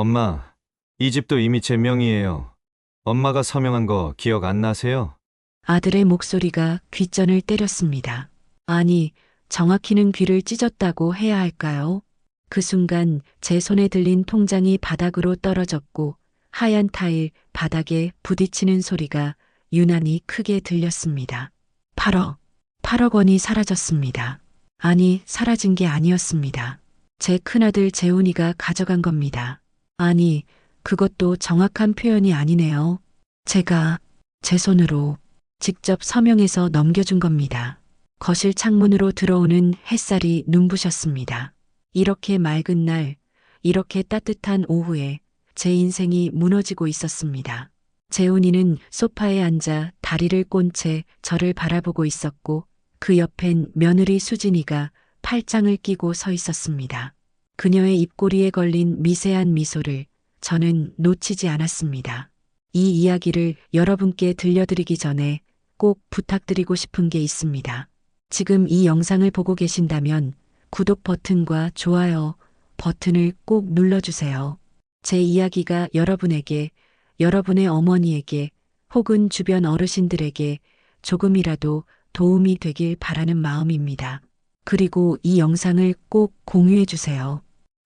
엄마, 이 집도 이미 제 명의예요. 엄마가 서명한 거 기억 안 나세요? 아들의 목소리가 귓전을 때렸습니다. 아니, 정확히는 귀를 찢었다고 해야 할까요? 그 순간 제 손에 들린 통장이 바닥으로 떨어졌고 하얀 타일 바닥에 부딪히는 소리가 유난히 크게 들렸습니다. 8억 원이 사라졌습니다. 아니, 사라진 게 아니었습니다. 제 큰아들 재훈이가 가져간 겁니다. 아니, 그것도 정확한 표현이 아니네요. 제가 제 손으로 직접 서명해서 넘겨준 겁니다. 거실 창문으로 들어오는 햇살이 눈부셨습니다. 이렇게 맑은 날, 이렇게 따뜻한 오후에 제 인생이 무너지고 있었습니다. 재훈이는 소파에 앉아 다리를 꼰 채 저를 바라보고 있었고 그 옆엔 며느리 수진이가 팔짱을 끼고 서 있었습니다. 그녀의 입꼬리에 걸린 미세한 미소를 저는 놓치지 않았습니다. 이 이야기를 여러분께 들려드리기 전에 꼭 부탁드리고 싶은 게 있습니다. 지금 이 영상을 보고 계신다면 구독 버튼과 좋아요 버튼을 꼭 눌러주세요. 제 이야기가 여러분에게, 여러분의 어머니에게 혹은 주변 어르신들에게 조금이라도 도움이 되길 바라는 마음입니다. 그리고 이 영상을 꼭 공유해 주세요.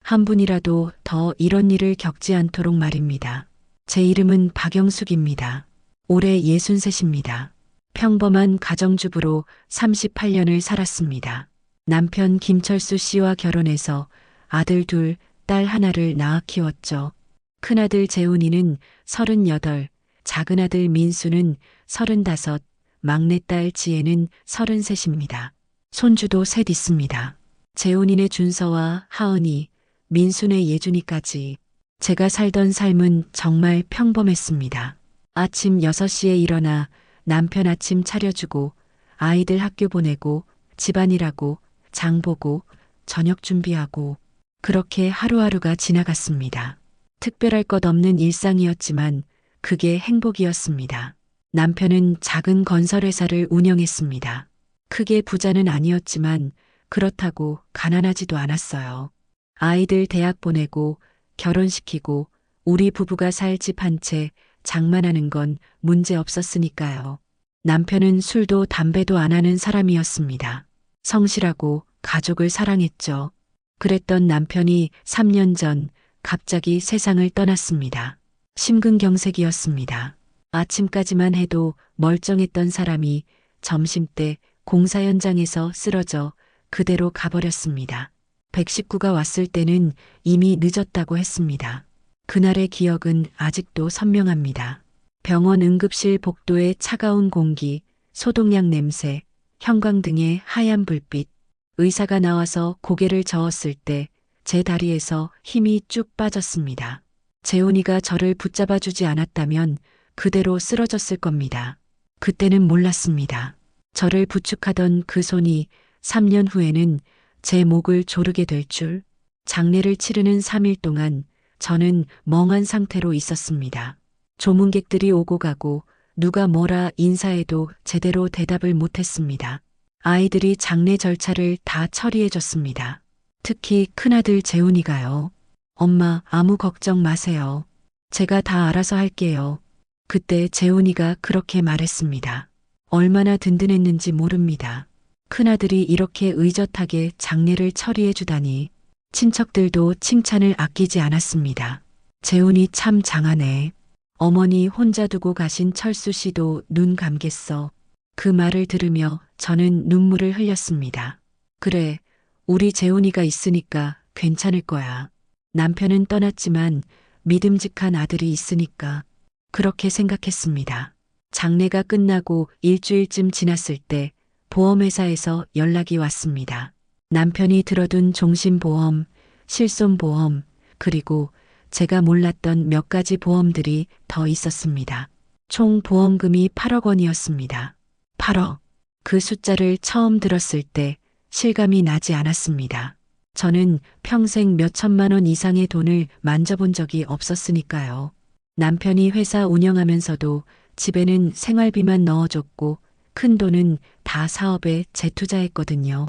한 분이라도 더 이런 일을 겪지 않도록 말입니다. 제 이름은 박영숙입니다. 올해 63입니다. 평범한 가정주부로 38년을 살았습니다. 남편 김철수 씨와 결혼해서 아들 둘, 딸 하나를 낳아 키웠죠. 큰아들 재훈이는 38, 작은아들 민수는 35, 막내딸 지혜는 33입니다. 손주도 셋 있습니다. 재훈이네 준서와 하은이, 민수네 예준이까지. 제가 살던 삶은 정말 평범했습니다. 아침 6시에 일어나 남편 아침 차려주고 아이들 학교 보내고 집안일하고 장 보고 저녁 준비하고 그렇게 하루하루가 지나갔습니다. 특별할 것 없는 일상이었지만 그게 행복이었습니다. 남편은 작은 건설회사를 운영했습니다. 크게 부자는 아니었지만 그렇다고 가난하지도 않았어요. 아이들 대학 보내고 결혼시키고 우리 부부가 살 집 한 채 장만하는 건 문제 없었으니까요. 남편은 술도 담배도 안 하는 사람이었습니다. 성실하고 가족을 사랑했죠. 그랬던 남편이 3년 전 갑자기 세상을 떠났습니다. 심근경색이었습니다. 아침까지만 해도 멀쩡했던 사람이 점심때 공사 현장에서 쓰러져 그대로 가버렸습니다. 119가 왔을 때는 이미 늦었다고 했습니다. 그날의 기억은 아직도 선명합니다. 병원 응급실 복도의 차가운 공기, 소독약 냄새, 형광등의 하얀 불빛, 의사가 나와서 고개를 저었을 때 제 다리에서 힘이 쭉 빠졌습니다. 재훈이가 저를 붙잡아 주지 않았다면 그대로 쓰러졌을 겁니다. 그때는 몰랐습니다. 저를 부축하던 그 손이 3년 후에는 제 목을 조르게 될 줄. 장례를 치르는 3일 동안 저는 멍한 상태로 있었습니다. 조문객들이 오고 가고 누가 뭐라 인사해도 제대로 대답을 못했습니다. 아이들이 장례 절차를 다 처리해줬습니다. 특히 큰아들 재훈이가요. 엄마, 아무 걱정 마세요. 제가 다 알아서 할게요. 그때 재훈이가 그렇게 말했습니다. 얼마나 든든했는지 모릅니다. 큰아들이 이렇게 의젓하게 장례를 처리해 주다니. 친척들도 칭찬을 아끼지 않았습니다. 재훈이 참 장하네. 어머니 혼자 두고 가신 철수 씨도 눈 감겠어. 그 말을 들으며 저는 눈물을 흘렸습니다. 그래, 우리 재훈이가 있으니까 괜찮을 거야. 남편은 떠났지만 믿음직한 아들이 있으니까. 그렇게 생각했습니다. 장례가 끝나고 일주일쯤 지났을 때 보험회사에서 연락이 왔습니다. 남편이 들어둔 종신보험, 실손보험, 그리고 제가 몰랐던 몇 가지 보험들이 더 있었습니다. 총 보험금이 8억 원이었습니다. 8억. 그 숫자를 처음 들었을 때 실감이 나지 않았습니다. 저는 평생 몇 천만 원 이상의 돈을 만져본 적이 없었으니까요. 남편이 회사 운영하면서도 집에는 생활비만 넣어줬고 큰 돈은 다 사업에 재투자했거든요.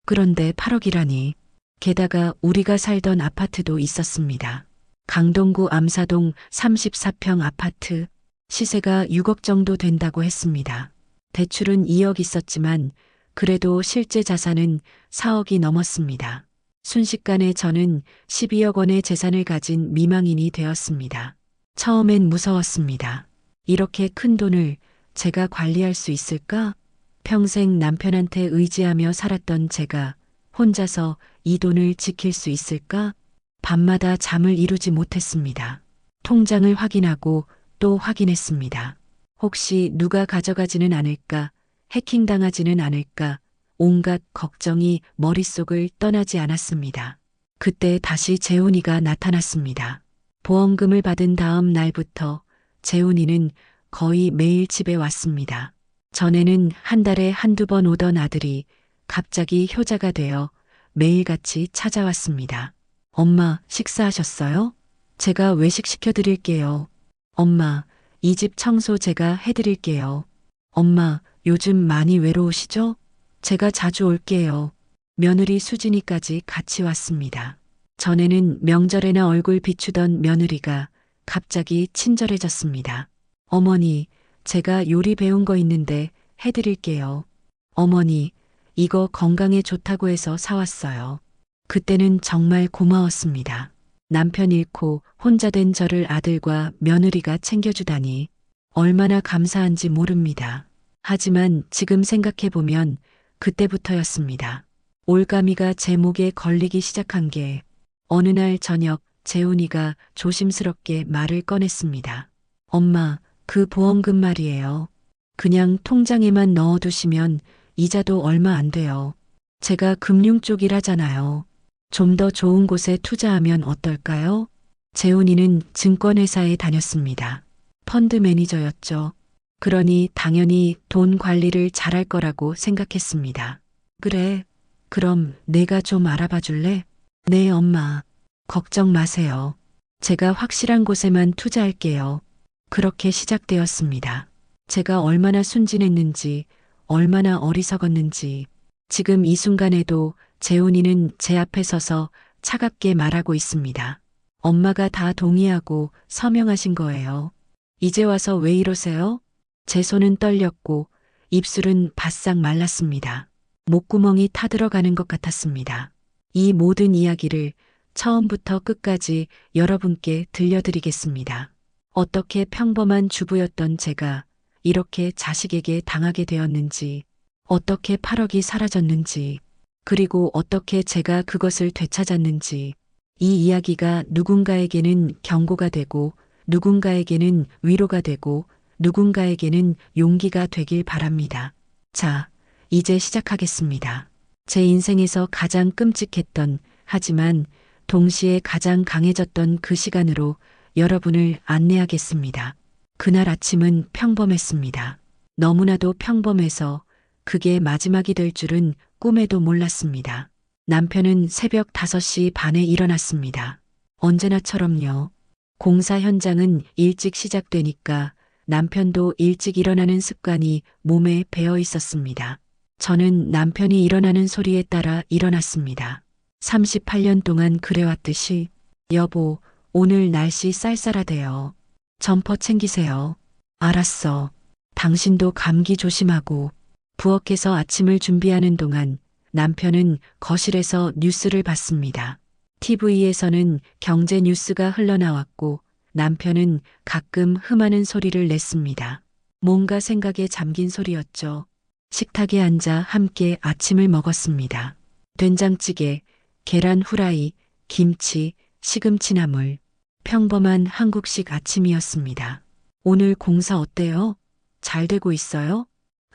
그런데 8억이라니. 게다가 우리가 살던 아파트도 있었습니다. 강동구 암사동 34평 아파트. 시세가 6억 정도 된다고 했습니다. 대출은 2억 있었지만 그래도 실제 자산은 4억이 넘었습니다. 순식간에 저는 12억 원의 재산을 가진 미망인이 되었습니다. 처음엔 무서웠습니다. 이렇게 큰 돈을 제가 관리할 수 있을까? 평생 남편한테 의지하며 살았던 제가 혼자서 이 돈을 지킬 수 있을까? 밤마다 잠을 이루지 못했습니다. 통장을 확인하고 또 확인했습니다. 혹시 누가 가져가지는 않을까? 해킹당하지는 않을까? 온갖 걱정이 머릿속을 떠나지 않았습니다. 그때 다시 재훈이가 나타났습니다. 보험금을 받은 다음 날부터 재훈이는 거의 매일 집에 왔습니다. 전에는 한 달에 한두 번 오던 아들이 갑자기 효자가 되어 매일같이 찾아왔습니다. 엄마, 식사하셨어요? 제가 외식 시켜드릴게요. 엄마, 이 집 청소 제가 해드릴게요. 엄마, 요즘 많이 외로우시죠? 제가 자주 올게요. 며느리 수진이까지 같이 왔습니다. 전에는 명절에나 얼굴 비추던 며느리가 갑자기 친절해졌습니다. 어머니, 제가 요리 배운 거 있는데 해드릴게요. 어머니, 이거 건강에 좋다고 해서 사왔어요. 그때는 정말 고마웠습니다. 남편 잃고 혼자 된 저를 아들과 며느리가 챙겨주다니 얼마나 감사한지 모릅니다. 하지만 지금 생각해보면 그때부터였습니다. 올가미가 제 목에 걸리기 시작한 게 어느 날 저녁 재훈이가 조심스럽게 말을 꺼냈습니다. 엄마, 그 보험금 말이에요. 그냥 통장에만 넣어두시면 이자도 얼마 안 돼요. 제가 금융 쪽 일하잖아요. 좀 더 좋은 곳에 투자하면 어떨까요? 재훈이는 증권회사에 다녔습니다. 펀드 매니저였죠. 그러니 당연히 돈 관리를 잘할 거라고 생각했습니다. 그래, 그럼 내가 좀 알아봐 줄래? 네, 엄마. 걱정 마세요. 제가 확실한 곳에만 투자할게요. 그렇게 시작되었습니다. 제가 얼마나 순진했는지, 얼마나 어리석었는지, 지금 이 순간에도 재훈이는 제 앞에 서서 차갑게 말하고 있습니다. 엄마가 다 동의하고 서명하신 거예요. 이제 와서 왜 이러세요? 제 손은 떨렸고 입술은 바싹 말랐습니다. 목구멍이 타들어가는 것 같았습니다. 이 모든 이야기를 처음부터 끝까지 여러분께 들려드리겠습니다. 어떻게 평범한 주부였던 제가 이렇게 자식에게 당하게 되었는지, 어떻게 8억이 사라졌는지, 그리고 어떻게 제가 그것을 되찾았는지, 이 이야기가 누군가에게는 경고가 되고, 누군가에게는 위로가 되고, 누군가에게는 용기가 되길 바랍니다. 자, 이제 시작하겠습니다. 제 인생에서 가장 끔찍했던, 하지만 동시에 가장 강해졌던 그 시간으로 여러분을 안내하겠습니다. 그날 아침은 평범했습니다. 너무나도 평범해서 그게 마지막이 될 줄은 꿈에도 몰랐습니다. 남편은 새벽 5시 반에 일어났습니다. 언제나처럼요. 공사 현장은 일찍 시작되니까 남편도 일찍 일어나는 습관이 몸에 배어 있었습니다. 저는 남편이 일어나는 소리에 따라 일어났습니다. 38년 동안 그래왔듯이 여보, 오늘 날씨 쌀쌀하대요. 점퍼 챙기세요. 알았어. 당신도 감기 조심하고. 부엌에서 아침을 준비하는 동안 남편은 거실에서 뉴스를 봤습니다. TV에서는 경제 뉴스가 흘러나왔고 남편은 가끔 흠하는 소리를 냈습니다. 뭔가 생각에 잠긴 소리였죠. 식탁에 앉아 함께 아침을 먹었습니다. 된장찌개, 계란 후라이, 김치, 시금치나물. 평범한 한국식 아침이었습니다. 오늘 공사 어때요? 잘 되고 있어요?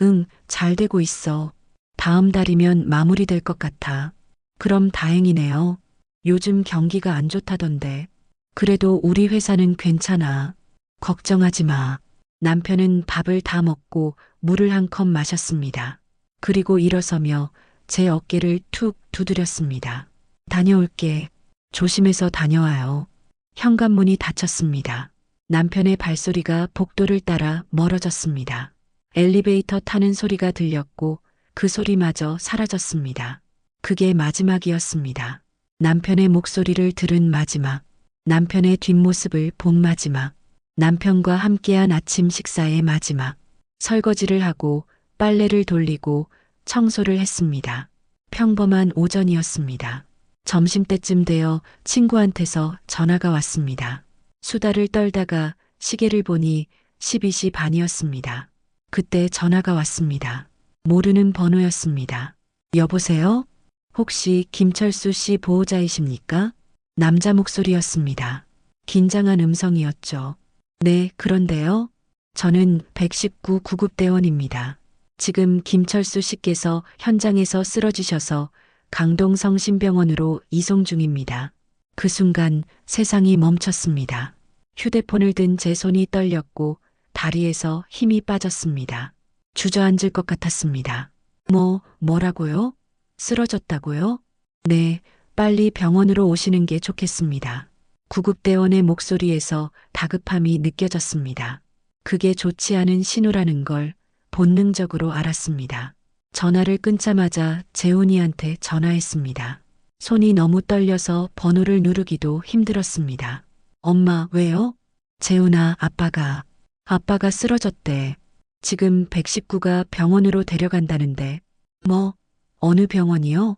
응, 잘 되고 있어. 다음 달이면 마무리될 것 같아. 그럼 다행이네요. 요즘 경기가 안 좋다던데. 그래도 우리 회사는 괜찮아. 걱정하지 마. 남편은 밥을 다 먹고 물을 한 컵 마셨습니다. 그리고 일어서며 제 어깨를 툭 두드렸습니다. 다녀올게. 조심해서 다녀와요. 현관문이 닫혔습니다. 남편의 발소리가 복도를 따라 멀어졌습니다. 엘리베이터 타는 소리가 들렸고 그 소리마저 사라졌습니다. 그게 마지막이었습니다. 남편의 목소리를 들은 마지막. 남편의 뒷모습을 본 마지막. 남편과 함께한 아침 식사의 마지막. 설거지를 하고 빨래를 돌리고 청소를 했습니다. 평범한 오전이었습니다. 점심때쯤 되어 친구한테서 전화가 왔습니다. 수다를 떨다가 시계를 보니 12시 반이었습니다. 그때 전화가 왔습니다. 모르는 번호였습니다. 여보세요? 혹시 김철수 씨 보호자이십니까? 남자 목소리였습니다. 긴장한 음성이었죠. 네, 그런데요. 저는 119 구급대원입니다. 지금 김철수 씨께서 현장에서 쓰러지셔서 강동성심병원으로 이송 중입니다. 그 순간 세상이 멈췄습니다. 휴대폰을 든 제 손이 떨렸고 다리에서 힘이 빠졌습니다. 주저앉을 것 같았습니다. 뭐라고요? 쓰러졌다고요? 네, 빨리 병원으로 오시는 게 좋겠습니다. 구급대원의 목소리에서 다급함이 느껴졌습니다. 그게 좋지 않은 신호라는 걸 본능적으로 알았습니다. 전화를 끊자마자 재훈이한테 전화했습니다. 손이 너무 떨려서 번호를 누르기도 힘들었습니다. 엄마, 왜요? 재훈아, 아빠가 쓰러졌대. 지금 119가 병원으로 데려간다는데. 어느 병원이요?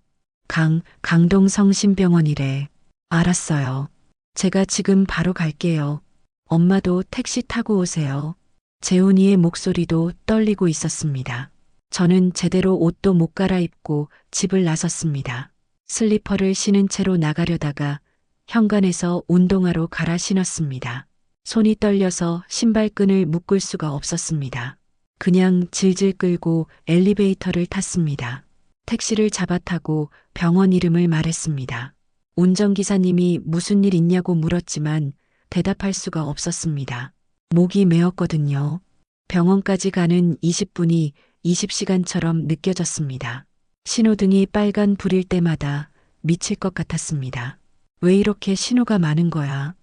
강동성심병원이래. 알았어요. 제가 지금 바로 갈게요. 엄마도 택시 타고 오세요. 재훈이의 목소리도 떨리고 있었습니다. 저는 제대로 옷도 못 갈아입고 집을 나섰습니다. 슬리퍼를 신은 채로 나가려다가 현관에서 운동화로 갈아 신었습니다. 손이 떨려서 신발끈을 묶을 수가 없었습니다. 그냥 질질 끌고 엘리베이터를 탔습니다. 택시를 잡아타고 병원 이름을 말했습니다. 운전기사님이 무슨 일 있냐고 물었지만 대답할 수가 없었습니다. 목이 메었거든요. 병원까지 가는 20분이 20시간처럼 느껴졌습니다. 신호등이 빨간 불일 때마다 미칠 것 같았습니다. 왜 이렇게 신호가 많은 거야?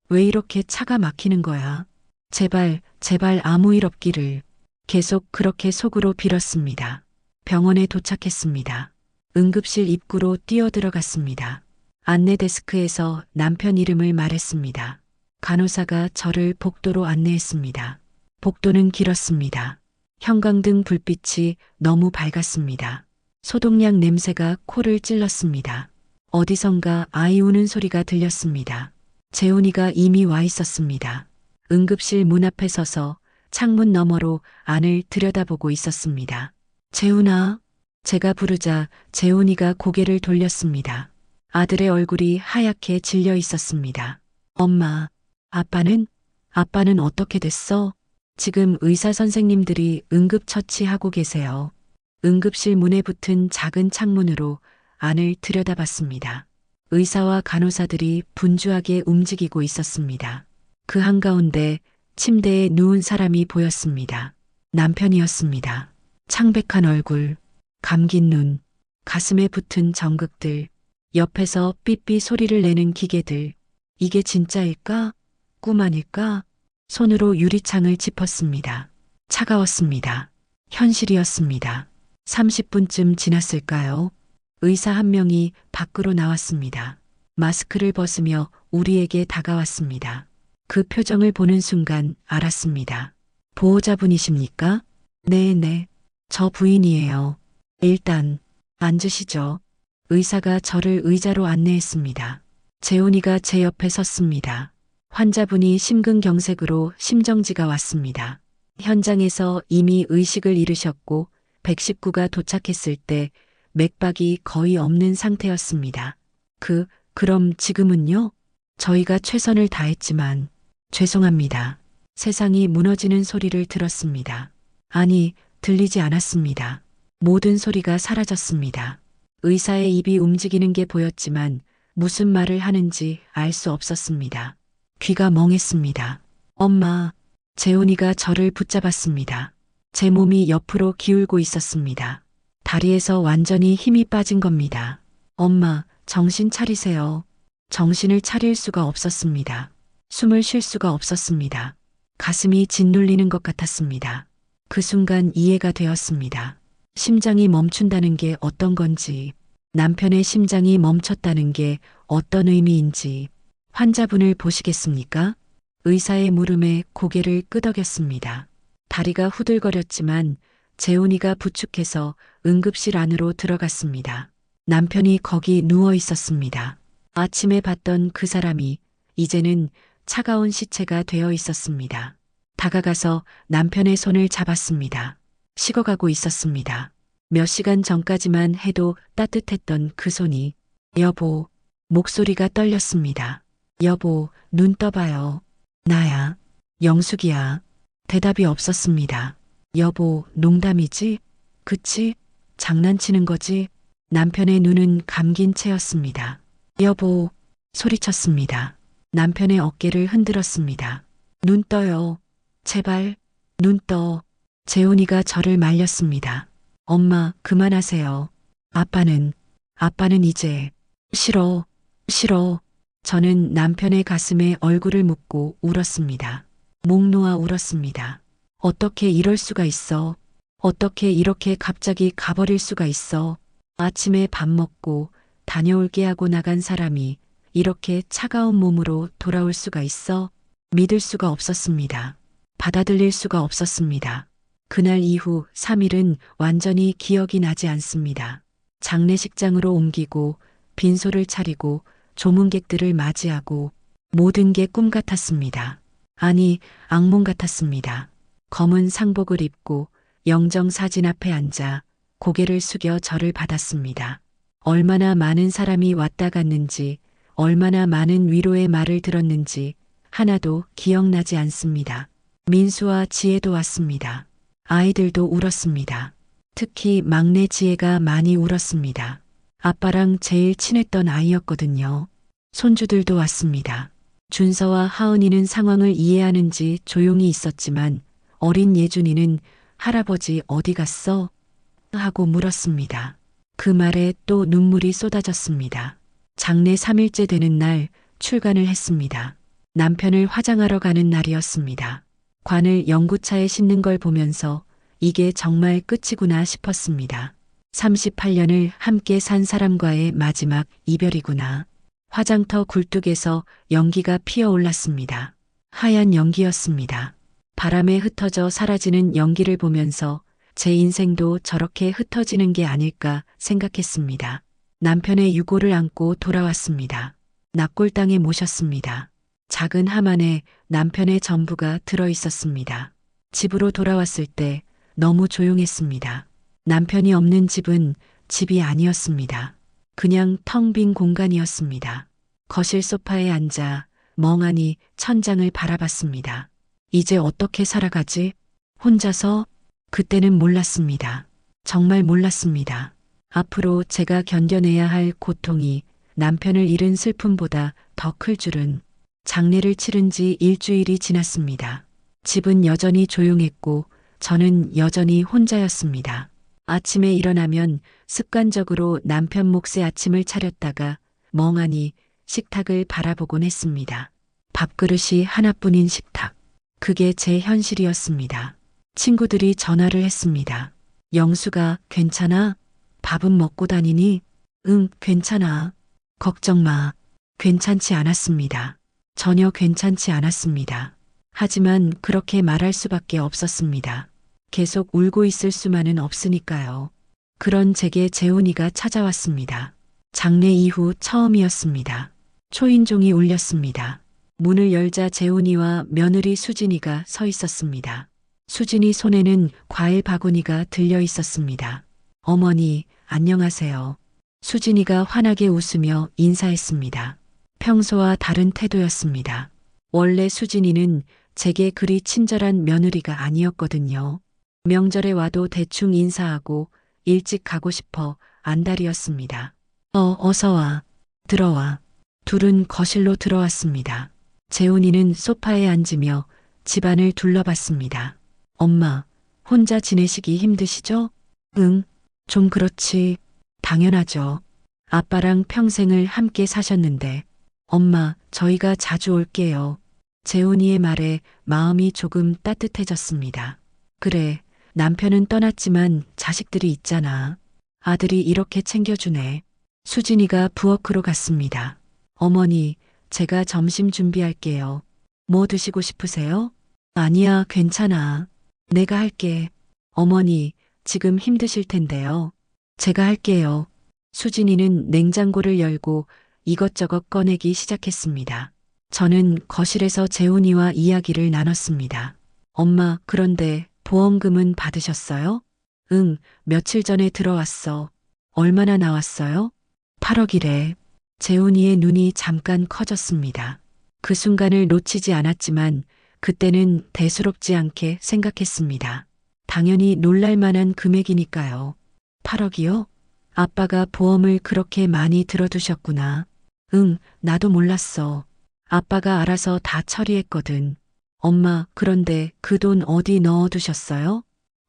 왜 이렇게 차가 막히는 거야? 제발 아무 일 없기를. 계속 그렇게 속으로 빌었습니다. 병원에 도착했습니다. 응급실 입구로 뛰어들어갔습니다. 안내 데스크에서 남편 이름을 말했습니다. 간호사가 저를 복도로 안내했습니다. 복도는 길었습니다. 형광등 불빛이 너무 밝았습니다. 소독약 냄새가 코를 찔렀습니다. 어디선가 아이 우는 소리가 들렸습니다. 재훈이가 이미 와 있었습니다. 응급실 문 앞에 서서 창문 너머로 안을 들여다보고 있었습니다. 재훈아, 제가 부르자 재훈이가 고개를 돌렸습니다. 아들의 얼굴이 하얗게 질려 있었습니다. 엄마, 아빠는 어떻게 됐어? 지금 의사 선생님들이 응급처치하고 계세요. 응급실 문에 붙은 작은 창문으로 안을 들여다봤습니다. 의사와 간호사들이 분주하게 움직이고 있었습니다. 그 한가운데 침대에 누운 사람이 보였습니다. 남편이었습니다. 창백한 얼굴, 감긴 눈, 가슴에 붙은 정극들, 옆에서 삐삐 소리를 내는 기계들. 이게 진짜일까? 꿈 아닐까? 손으로 유리창을 짚었습니다. 차가웠습니다. 현실이었습니다. 30분쯤 지났을까요? 의사 한 명이 밖으로 나왔습니다. 마스크를 벗으며 우리에게 다가왔습니다. 그 표정을 보는 순간 알았습니다. 보호자분이십니까? 네. 저 부인이에요. 일단 앉으시죠. 의사가 저를 의자로 안내했습니다. 재훈이가 제 옆에 섰습니다. 환자분이 심근경색으로 심정지가 왔습니다. 현장에서 이미 의식을 잃으셨고 119가 도착했을 때 맥박이 거의 없는 상태였습니다. 그럼 지금은요? 저희가 최선을 다했지만 죄송합니다. 세상이 무너지는 소리를 들었습니다. 아니, 들리지 않았습니다. 모든 소리가 사라졌습니다. 의사의 입이 움직이는 게 보였지만 무슨 말을 하는지 알 수 없었습니다. 귀가 멍했습니다. 엄마, 재훈이가 저를 붙잡았습니다. 제 몸이 옆으로 기울고 있었습니다. 다리에서 완전히 힘이 빠진 겁니다. 엄마, 정신 차리세요. 정신을 차릴 수가 없었습니다. 숨을 쉴 수가 없었습니다. 가슴이 짓눌리는 것 같았습니다. 그 순간 이해가 되었습니다. 심장이 멈춘다는 게 어떤 건지, 남편의 심장이 멈췄다는 게 어떤 의미인지, 환자분을 보시겠습니까? 의사의 물음에 고개를 끄덕였습니다. 다리가 후들거렸지만 재훈이가 부축해서 응급실 안으로 들어갔습니다. 남편이 거기 누워 있었습니다. 아침에 봤던 그 사람이 이제는 차가운 시체가 되어 있었습니다. 다가가서 남편의 손을 잡았습니다. 식어가고 있었습니다. 몇 시간 전까지만 해도 따뜻했던 그 손이 여보, 목소리가 떨렸습니다. 여보, 눈 떠봐요. 나야. 영숙이야. 대답이 없었습니다. 여보, 농담이지? 그치? 장난치는 거지? 남편의 눈은 감긴 채였습니다. 여보, 소리쳤습니다. 남편의 어깨를 흔들었습니다. 눈 떠요. 제발, 눈 떠. 재훈이가 저를 말렸습니다. 엄마, 그만하세요. 아빠는 이제 싫어, 싫어. 저는 남편의 가슴에 얼굴을 묻고 울었습니다. 목 놓아 울었습니다. 어떻게 이럴 수가 있어? 어떻게 이렇게 갑자기 가버릴 수가 있어? 아침에 밥 먹고 다녀올게 하고 나간 사람이 이렇게 차가운 몸으로 돌아올 수가 있어? 믿을 수가 없었습니다. 받아들일 수가 없었습니다. 그날 이후 3일은 완전히 기억이 나지 않습니다. 장례식장으로 옮기고 빈소를 차리고 조문객들을 맞이하고 모든 게 꿈 같았습니다. 아니, 악몽 같았습니다. 검은 상복을 입고 영정 사진 앞에 앉아 고개를 숙여 절을 받았습니다. 얼마나 많은 사람이 왔다 갔는지, 얼마나 많은 위로의 말을 들었는지 하나도 기억나지 않습니다. 민수와 지혜도 왔습니다. 아이들도 울었습니다. 특히 막내 지혜가 많이 울었습니다. 아빠랑 제일 친했던 아이였거든요. 손주들도 왔습니다. 준서와 하은이는 상황을 이해하는지 조용히 있었지만 어린 예준이는 할아버지 어디 갔어? 하고 물었습니다. 그 말에 또 눈물이 쏟아졌습니다. 장례 3일째 되는 날 출간을 했습니다. 남편을 화장하러 가는 날이었습니다. 관을 연구차에 싣는 걸 보면서 이게 정말 끝이구나 싶었습니다. 38년을 함께 산 사람과의 마지막 이별이구나. 화장터 굴뚝에서 연기가 피어올랐습니다. 하얀 연기였습니다. 바람에 흩어져 사라지는 연기를 보면서 제 인생도 저렇게 흩어지는 게 아닐까 생각했습니다. 남편의 유골을 안고 돌아왔습니다. 낙골당에 모셨습니다. 작은 함 안에 남편의 전부가 들어 있었습니다. 집으로 돌아왔을 때 너무 조용했습니다. 남편이 없는 집은 집이 아니었습니다. 그냥 텅 빈 공간이었습니다. 거실 소파에 앉아 멍하니 천장을 바라봤습니다. 이제 어떻게 살아가지? 혼자서? 그때는 몰랐습니다. 정말 몰랐습니다. 앞으로 제가 견뎌내야 할 고통이 남편을 잃은 슬픔보다 더 클 줄은. 장례를 치른 지 일주일이 지났습니다. 집은 여전히 조용했고 저는 여전히 혼자였습니다. 아침에 일어나면 습관적으로 남편 몫의 아침을 차렸다가 멍하니 식탁을 바라보곤 했습니다. 밥그릇이 하나뿐인 식탁. 그게 제 현실이었습니다. 친구들이 전화를 했습니다. 영수가 괜찮아? 밥은 먹고 다니니? 응, 괜찮아. 걱정 마. 괜찮지 않았습니다. 전혀 괜찮지 않았습니다. 하지만 그렇게 말할 수밖에 없었습니다. 계속 울고 있을 수만은 없으니까요. 그런 제게 재훈이가 찾아왔습니다. 장례 이후 처음이었습니다. 초인종이 울렸습니다. 문을 열자 재훈이와 며느리 수진이가 서 있었습니다. 수진이 손에는 과일 바구니가 들려 있었습니다. 어머니, 안녕하세요. 수진이가 환하게 웃으며 인사했습니다. 평소와 다른 태도였습니다. 원래 수진이는 제게 그리 친절한 며느리가 아니었거든요. 명절에 와도 대충 인사하고 일찍 가고 싶어 안달이었습니다. 어서 와. 들어와. 둘은 거실로 들어왔습니다. 재훈이는 소파에 앉으며 집안을 둘러봤습니다. 엄마, 혼자 지내시기 힘드시죠? 응, 좀 그렇지. 당연하죠. 아빠랑 평생을 함께 사셨는데. 엄마, 저희가 자주 올게요. 재훈이의 말에 마음이 조금 따뜻해졌습니다. 그래, 남편은 떠났지만 자식들이 있잖아. 아들이 이렇게 챙겨주네. 수진이가 부엌으로 갔습니다. 어머니, 제가 점심 준비할게요. 뭐 드시고 싶으세요? 아니야, 괜찮아. 내가 할게. 어머니, 지금 힘드실 텐데요. 제가 할게요. 수진이는 냉장고를 열고 이것저것 꺼내기 시작했습니다. 저는 거실에서 재훈이와 이야기를 나눴습니다. 엄마, 그런데 보험금은 받으셨어요? 응, 며칠 전에 들어왔어. 얼마나 나왔어요? 8억이래. 재훈이의 눈이 잠깐 커졌습니다. 그 순간을 놓치지 않았지만 그때는 대수롭지 않게 생각했습니다. 당연히 놀랄 만한 금액이니까요. 8억이요? 아빠가 보험을 그렇게 많이 들어두셨구나. 응, 나도 몰랐어. 아빠가 알아서 다 처리했거든. 엄마, 그런데 그 돈 어디 넣어두셨어요?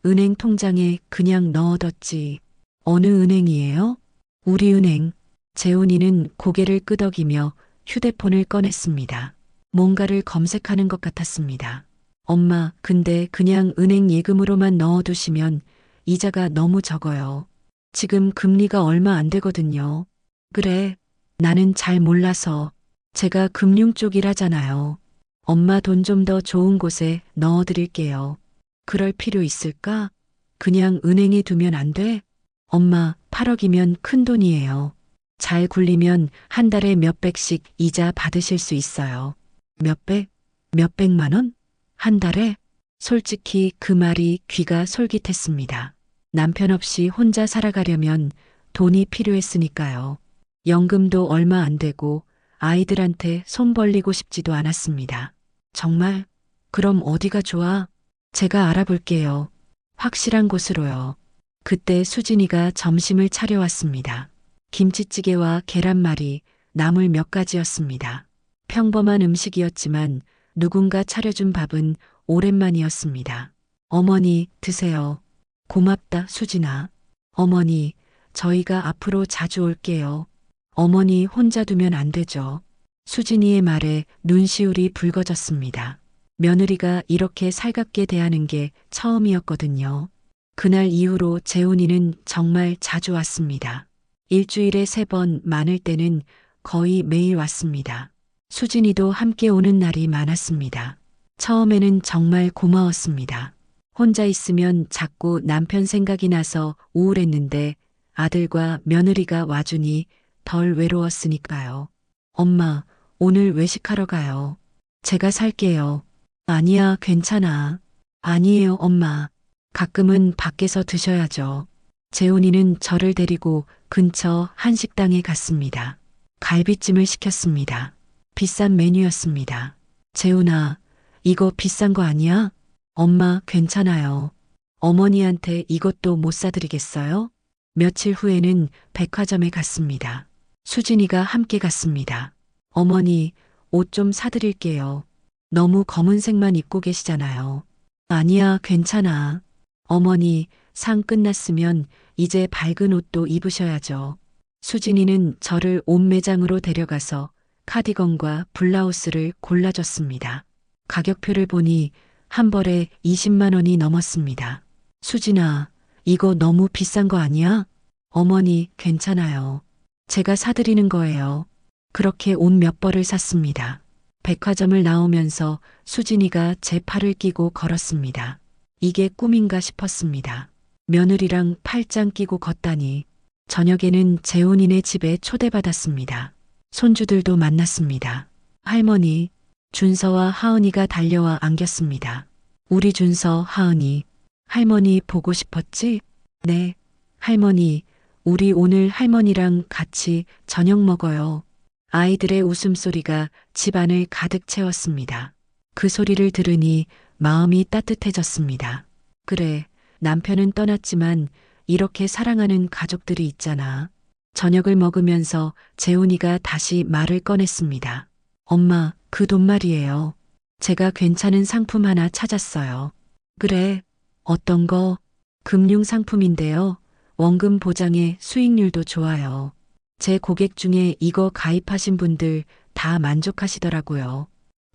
은행 통장에 그냥 넣어뒀지. 어느 은행이에요? 우리 은행. 재훈이는 고개를 끄덕이며 휴대폰을 꺼냈습니다. 뭔가를 검색하는 것 같았습니다. 엄마, 근데 그냥 은행 예금으로만 넣어두시면 이자가 너무 적어요. 지금 금리가 얼마 안 되거든요. 그래, 나는 잘 몰라서. 제가 금융 쪽 일하잖아요. 엄마 돈 좀 더 좋은 곳에 넣어드릴게요. 그럴 필요 있을까? 그냥 은행에 두면 안 돼? 엄마, 8억이면 큰 돈이에요. 잘 굴리면 한 달에 몇백씩 이자 받으실 수 있어요. 몇백? 몇백만 원? 한 달에? 솔직히 그 말이 귀가 솔깃했습니다. 남편 없이 혼자 살아가려면 돈이 필요했으니까요. 연금도 얼마 안 되고 아이들한테 손 벌리고 싶지도 않았습니다. 정말? 그럼 어디가 좋아? 제가 알아볼게요. 확실한 곳으로요. 그때 수진이가 점심을 차려왔습니다. 김치찌개와 계란말이, 나물 몇 가지였습니다. 평범한 음식이었지만 누군가 차려준 밥은 오랜만이었습니다. 어머니, 드세요. 고맙다, 수진아. 어머니, 저희가 앞으로 자주 올게요. 어머니 혼자 두면 안 되죠. 수진이의 말에 눈시울이 붉어졌습니다. 며느리가 이렇게 살갑게 대하는 게 처음이었거든요. 그날 이후로 재훈이는 정말 자주 왔습니다. 일주일에 3번, 많을 때는 거의 매일 왔습니다. 수진이도 함께 오는 날이 많았습니다. 처음에는 정말 고마웠습니다. 혼자 있으면 자꾸 남편 생각이 나서 우울했는데 아들과 며느리가 와주니 덜 외로웠으니까요. 엄마, 오늘 외식하러 가요. 제가 살게요. 아니야, 괜찮아. 아니에요, 엄마. 가끔은 밖에서 드셔야죠. 재훈이는 저를 데리고 근처 한식당에 갔습니다. 갈비찜을 시켰습니다. 비싼 메뉴였습니다. 재훈아, 이거 비싼 거 아니야? 엄마, 괜찮아요. 어머니한테 이것도 못 사드리겠어요? 며칠 후에는 백화점에 갔습니다. 수진이가 함께 갔습니다. 어머니, 옷 좀 사드릴게요. 너무 검은색만 입고 계시잖아요. 아니야, 괜찮아. 어머니, 상 끝났으면 이제 밝은 옷도 입으셔야죠. 수진이는 저를 옷 매장으로 데려가서 카디건과 블라우스를 골라줬습니다. 가격표를 보니 한 벌에 20만 원이 넘었습니다. 수진아, 이거 너무 비싼 거 아니야? 어머니, 괜찮아요. 제가 사드리는 거예요. 그렇게 옷 몇 벌을 샀습니다. 백화점을 나오면서 수진이가 제 팔을 끼고 걸었습니다. 이게 꿈인가 싶었습니다. 며느리랑 팔짱 끼고 걷다니. 저녁에는 재훈이네 집에 초대받았습니다. 손주들도 만났습니다. 할머니, 준서와 하은이가 달려와 안겼습니다. 우리 준서, 하은이. 할머니 보고 싶었지? 네. 할머니, 우리 오늘 할머니랑 같이 저녁 먹어요. 아이들의 웃음소리가 집안을 가득 채웠습니다. 그 소리를 들으니 마음이 따뜻해졌습니다. 그래, 남편은 떠났지만 이렇게 사랑하는 가족들이 있잖아. 저녁을 먹으면서 재훈이가 다시 말을 꺼냈습니다. 엄마, 그 돈 말이에요. 제가 괜찮은 상품 하나 찾았어요. 그래, 어떤 거? 금융 상품인데요. 원금 보장에 수익률도 좋아요. 제 고객 중에 이거 가입하신 분들 다 만족하시더라고요.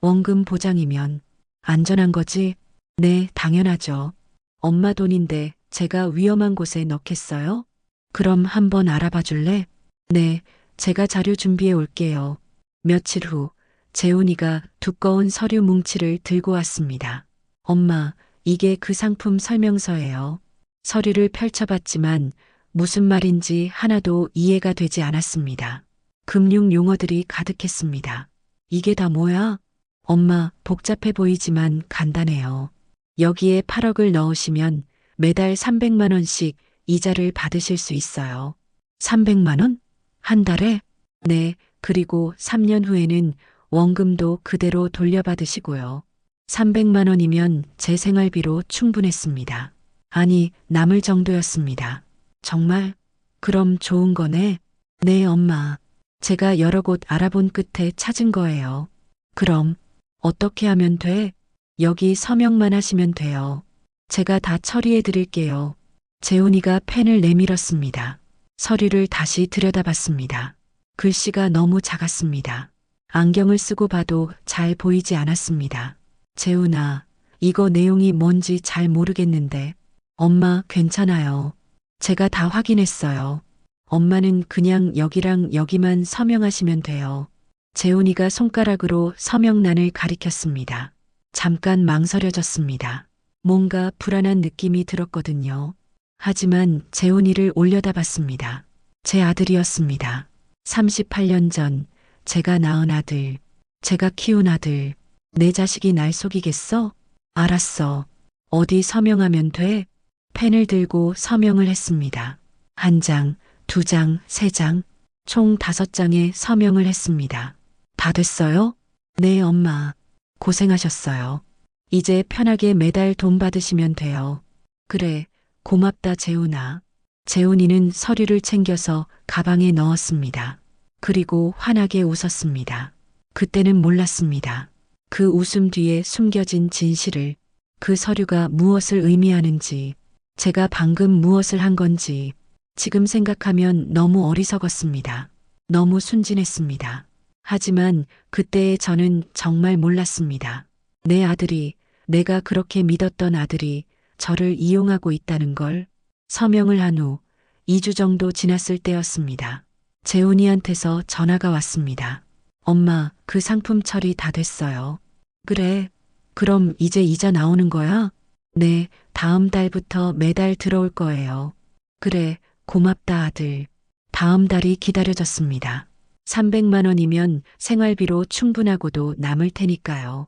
원금 보장이면 안전한 거지? 네, 당연하죠. 엄마 돈인데 제가 위험한 곳에 넣겠어요? 그럼 한번 알아봐 줄래? 네, 제가 자료 준비해 올게요. 며칠 후 재훈이가 두꺼운 서류 뭉치를 들고 왔습니다. 엄마, 이게 그 상품 설명서예요. 서류를 펼쳐봤지만 무슨 말인지 하나도 이해가 되지 않았습니다. 금융 용어들이 가득했습니다. 이게 다 뭐야? 엄마, 복잡해 보이지만 간단해요. 여기에 8억을 넣으시면 매달 300만 원씩 이자를 받으실 수 있어요. 300만 원? 한 달에? 네, 그리고 3년 후에는 원금도 그대로 돌려받으시고요. 300만 원이면 제 생활비로 충분했습니다. 아니, 남을 정도였습니다. 정말? 그럼 좋은 거네? 네, 엄마. 제가 여러 곳 알아본 끝에 찾은 거예요. 그럼 어떻게 하면 돼? 여기 서명만 하시면 돼요. 제가 다 처리해 드릴게요. 재훈이가 펜을 내밀었습니다. 서류를 다시 들여다봤습니다. 글씨가 너무 작았습니다. 안경을 쓰고 봐도 잘 보이지 않았습니다. 재훈아, 이거 내용이 뭔지 잘 모르겠는데. 엄마, 괜찮아요. 제가 다 확인했어요. 엄마는 그냥 여기랑 여기만 서명하시면 돼요. 재훈이가 손가락으로 서명란을 가리켰습니다. 잠깐 망설여졌습니다. 뭔가 불안한 느낌이 들었거든요. 하지만 재훈이를 올려다봤습니다. 제 아들이었습니다. 38년 전 제가 낳은 아들, 제가 키운 아들, 내 자식이 날 속이겠어? 알았어. 어디 서명하면 돼? 펜을 들고 서명을 했습니다. 한 장, 두 장, 세 장, 총 5장에 서명을 했습니다. 다 됐어요? 네, 엄마. 고생하셨어요. 이제 편하게 매달 돈 받으시면 돼요. 그래, 고맙다, 재훈아. 재훈이는 서류를 챙겨서 가방에 넣었습니다. 그리고 환하게 웃었습니다. 그때는 몰랐습니다. 그 웃음 뒤에 숨겨진 진실을, 그 서류가 무엇을 의미하는지, 제가 방금 무엇을 한 건지, 지금 생각하면 너무 어리석었습니다. 너무 순진했습니다. 하지만 그때의 저는 정말 몰랐습니다. 내 아들이, 내가 그렇게 믿었던 아들이 저를 이용하고 있다는 걸. 서명을 한 후 2주 정도 지났을 때였습니다. 재훈이한테서 전화가 왔습니다. 엄마, 그 상품 처리 다 됐어요. 그래. 그럼 이제 이자 나오는 거야? 네, 다음 달부터 매달 들어올 거예요. 그래, 고맙다, 아들. 다음 달이 기다려졌습니다. 300만 원이면 생활비로 충분하고도 남을 테니까요.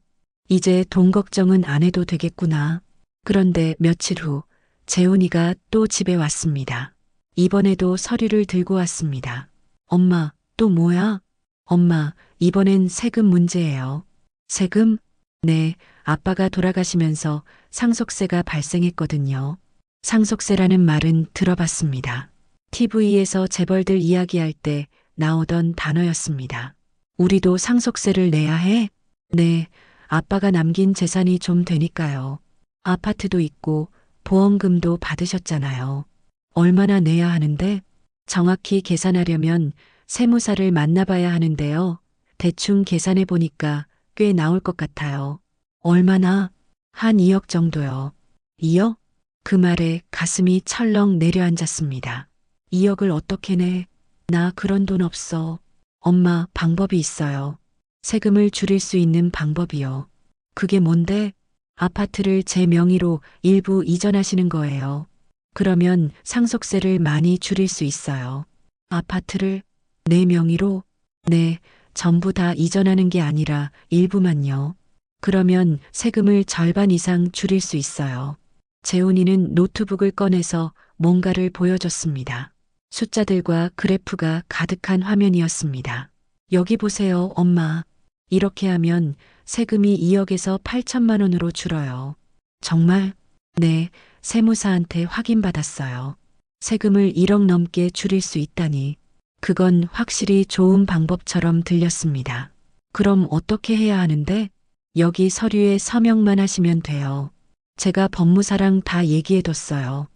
이제 돈 걱정은 안 해도 되겠구나. 그런데 며칠 후 재훈이가 또 집에 왔습니다. 이번에도 서류를 들고 왔습니다. 엄마, 또 뭐야? 엄마, 이번엔 세금 문제예요. 세금? 네, 아빠가 돌아가시면서 상속세가 발생했거든요. 상속세라는 말은 들어봤습니다. TV에서 재벌들 이야기할 때 나오던 단어였습니다. 우리도 상속세를 내야 해? 네, 아빠가 남긴 재산이 좀 되니까요. 아파트도 있고 보험금도 받으셨잖아요. 얼마나 내야 하는데? 정확히 계산하려면 세무사를 만나봐야 하는데요. 대충 계산해 보니까 꽤 나올 것 같아요. 얼마나? 한 2억 정도요. 2억? 그 말에 가슴이 철렁 내려앉았습니다. 2억을 어떻게 내? 나 그런 돈 없어. 엄마, 방법이 있어요. 세금을 줄일 수 있는 방법이요. 그게 뭔데? 아파트를 제 명의로 일부 이전하시는 거예요. 그러면 상속세를 많이 줄일 수 있어요. 아파트를 내 명의로? 네, 전부 다 이전하는 게 아니라 일부만요. 그러면 세금을 절반 이상 줄일 수 있어요. 재훈이는 노트북을 꺼내서 뭔가를 보여줬습니다. 숫자들과 그래프가 가득한 화면이었습니다. 여기 보세요, 엄마. 이렇게 하면 세금이 2억에서 8천만 원으로 줄어요. 정말? 네, 세무사한테 확인받았어요. 세금을 1억 넘게 줄일 수 있다니. 그건 확실히 좋은 방법처럼 들렸습니다. 그럼 어떻게 해야 하는데? 여기 서류에 서명만 하시면 돼요. 제가 법무사랑 다 얘기해뒀어요.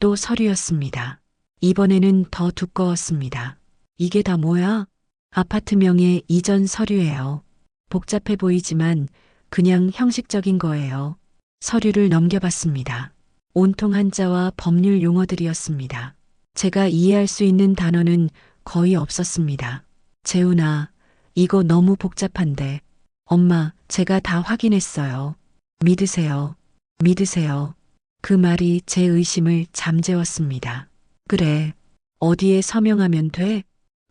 또 서류였습니다. 이번에는 더 두꺼웠습니다. 이게 다 뭐야? 아파트 명의 이전 서류예요. 복잡해 보이지만 그냥 형식적인 거예요. 서류를 넘겨봤습니다. 온통 한자와 법률 용어들이었습니다. 제가 이해할 수 있는 단어는 거의 없었습니다. 재훈아, 이거 너무 복잡한데 엄마, 제가 다 확인했어요. 믿으세요. 믿으세요. 그 말이 제 의심을 잠재웠습니다. 그래. 어디에 서명하면 돼?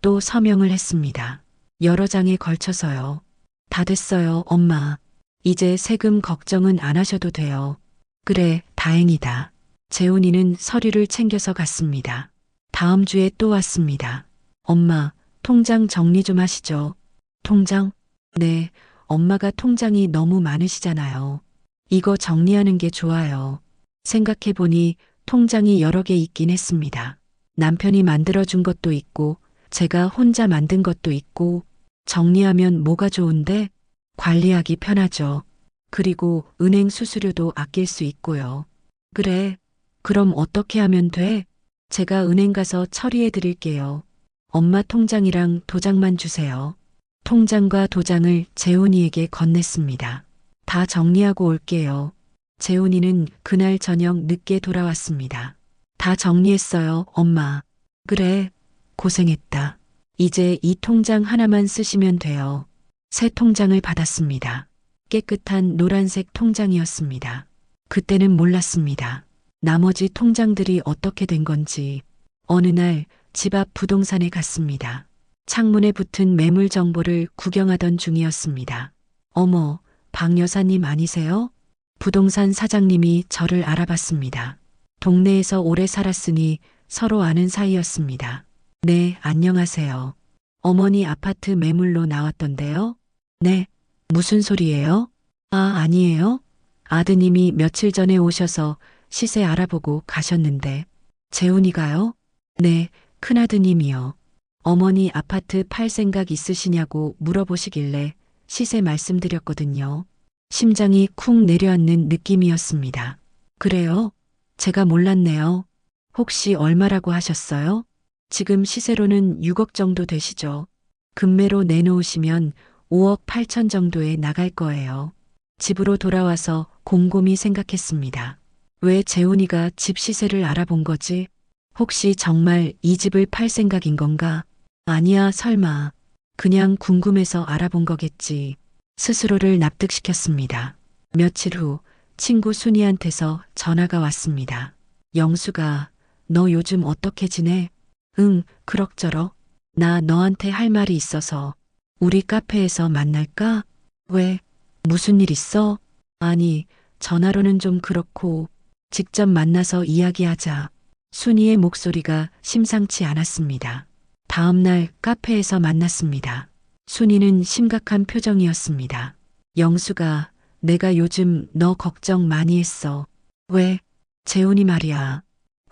또 서명을 했습니다. 여러 장에 걸쳐서요. 다 됐어요, 엄마. 이제 세금 걱정은 안 하셔도 돼요. 그래, 다행이다. 재훈이는 서류를 챙겨서 갔습니다. 다음 주에 또 왔습니다. 엄마, 통장 정리 좀 하시죠. 통장? 네, 엄마가 통장이 너무 많으시잖아요. 이거 정리하는 게 좋아요. 생각해보니 통장이 여러 개 있긴 했습니다. 남편이 만들어준 것도 있고, 제가 혼자 만든 것도 있고, 정리하면 뭐가 좋은데? 관리하기 편하죠. 그리고 은행 수수료도 아낄 수 있고요. 그래. 그럼 어떻게 하면 돼? 제가 은행 가서 처리해 드릴게요. 엄마 통장이랑 도장만 주세요. 통장과 도장을 재훈이에게 건넸습니다. 다 정리하고 올게요. 재훈이는 그날 저녁 늦게 돌아왔습니다. 다 정리했어요, 엄마. 그래. 고생했다. 이제 이 통장 하나만 쓰시면 돼요. 새 통장을 받았습니다. 깨끗한 노란색 통장이었습니다. 그때는 몰랐습니다. 나머지 통장들이 어떻게 된 건지. 어느 날 집 앞 부동산에 갔습니다. 창문에 붙은 매물 정보를 구경하던 중이었습니다. 어머, 박 여사님 아니세요? 부동산 사장님이 저를 알아봤습니다. 동네에서 오래 살았으니 서로 아는 사이였습니다. 네, 안녕하세요. 어머니 아파트 매물로 나왔던데요? 네, 무슨 소리예요? 아, 아니에요. 아드님이 며칠 전에 오셔서 시세 알아보고 가셨는데. 재훈이가요? 네, 큰아드님이요. 어머니 아파트 팔 생각 있으시냐고 물어보시길래 시세 말씀드렸거든요. 심장이 쿵 내려앉는 느낌이었습니다. 그래요? 제가 몰랐네요. 혹시 얼마라고 하셨어요? 지금 시세로는 6억 정도 되시죠. 금매로 내놓으시면 5억 8천 정도에 나갈 거예요. 집으로 돌아와서 곰곰이 생각했습니다. 왜 재훈이가 집 시세를 알아본 거지? 혹시 정말 이 집을 팔 생각인 건가? 아니야, 설마. 그냥 궁금해서 알아본 거겠지. 스스로를 납득시켰습니다. 며칠 후 친구 순이한테서 전화가 왔습니다. 영수가, 너 요즘 어떻게 지내? 응, 그럭저럭. 나 너한테 할 말이 있어서 우리 카페에서 만날까? 왜? 무슨 일 있어? 아니, 전화로는 좀 그렇고 직접 만나서 이야기하자. 순이의 목소리가 심상치 않았습니다. 다음 날 카페에서 만났습니다. 순이는 심각한 표정이었습니다. 영수가, 내가 요즘 너 걱정 많이 했어. 왜? 재훈이 말이야.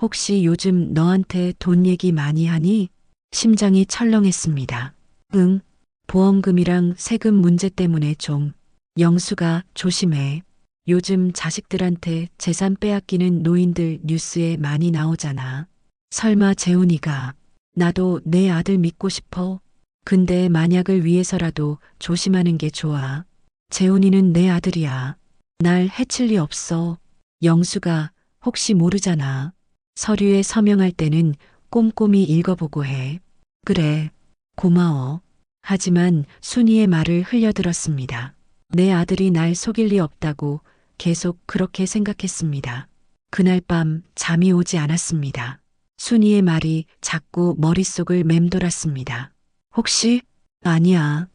혹시 요즘 너한테 돈 얘기 많이 하니? 심장이 철렁했습니다. 응, 보험금이랑 세금 문제 때문에 좀. 영수가, 조심해. 요즘 자식들한테 재산 빼앗기는 노인들 뉴스에 많이 나오잖아. 설마 재훈이가. 나도 내 아들 믿고 싶어. 근데 만약을 위해서라도 조심하는 게 좋아. 재훈이는 내 아들이야. 날 해칠 리 없어. 영수가, 혹시 모르잖아. 서류에 서명할 때는 꼼꼼히 읽어보고 해. 그래, 고마워. 하지만 순이의 말을 흘려들었습니다. 내 아들이 날 속일 리 없다고 계속 그렇게 생각했습니다. 그날 밤 잠이 오지 않았습니다. 순이의 말이 자꾸 머릿속을 맴돌았습니다. 혹시? 아니야.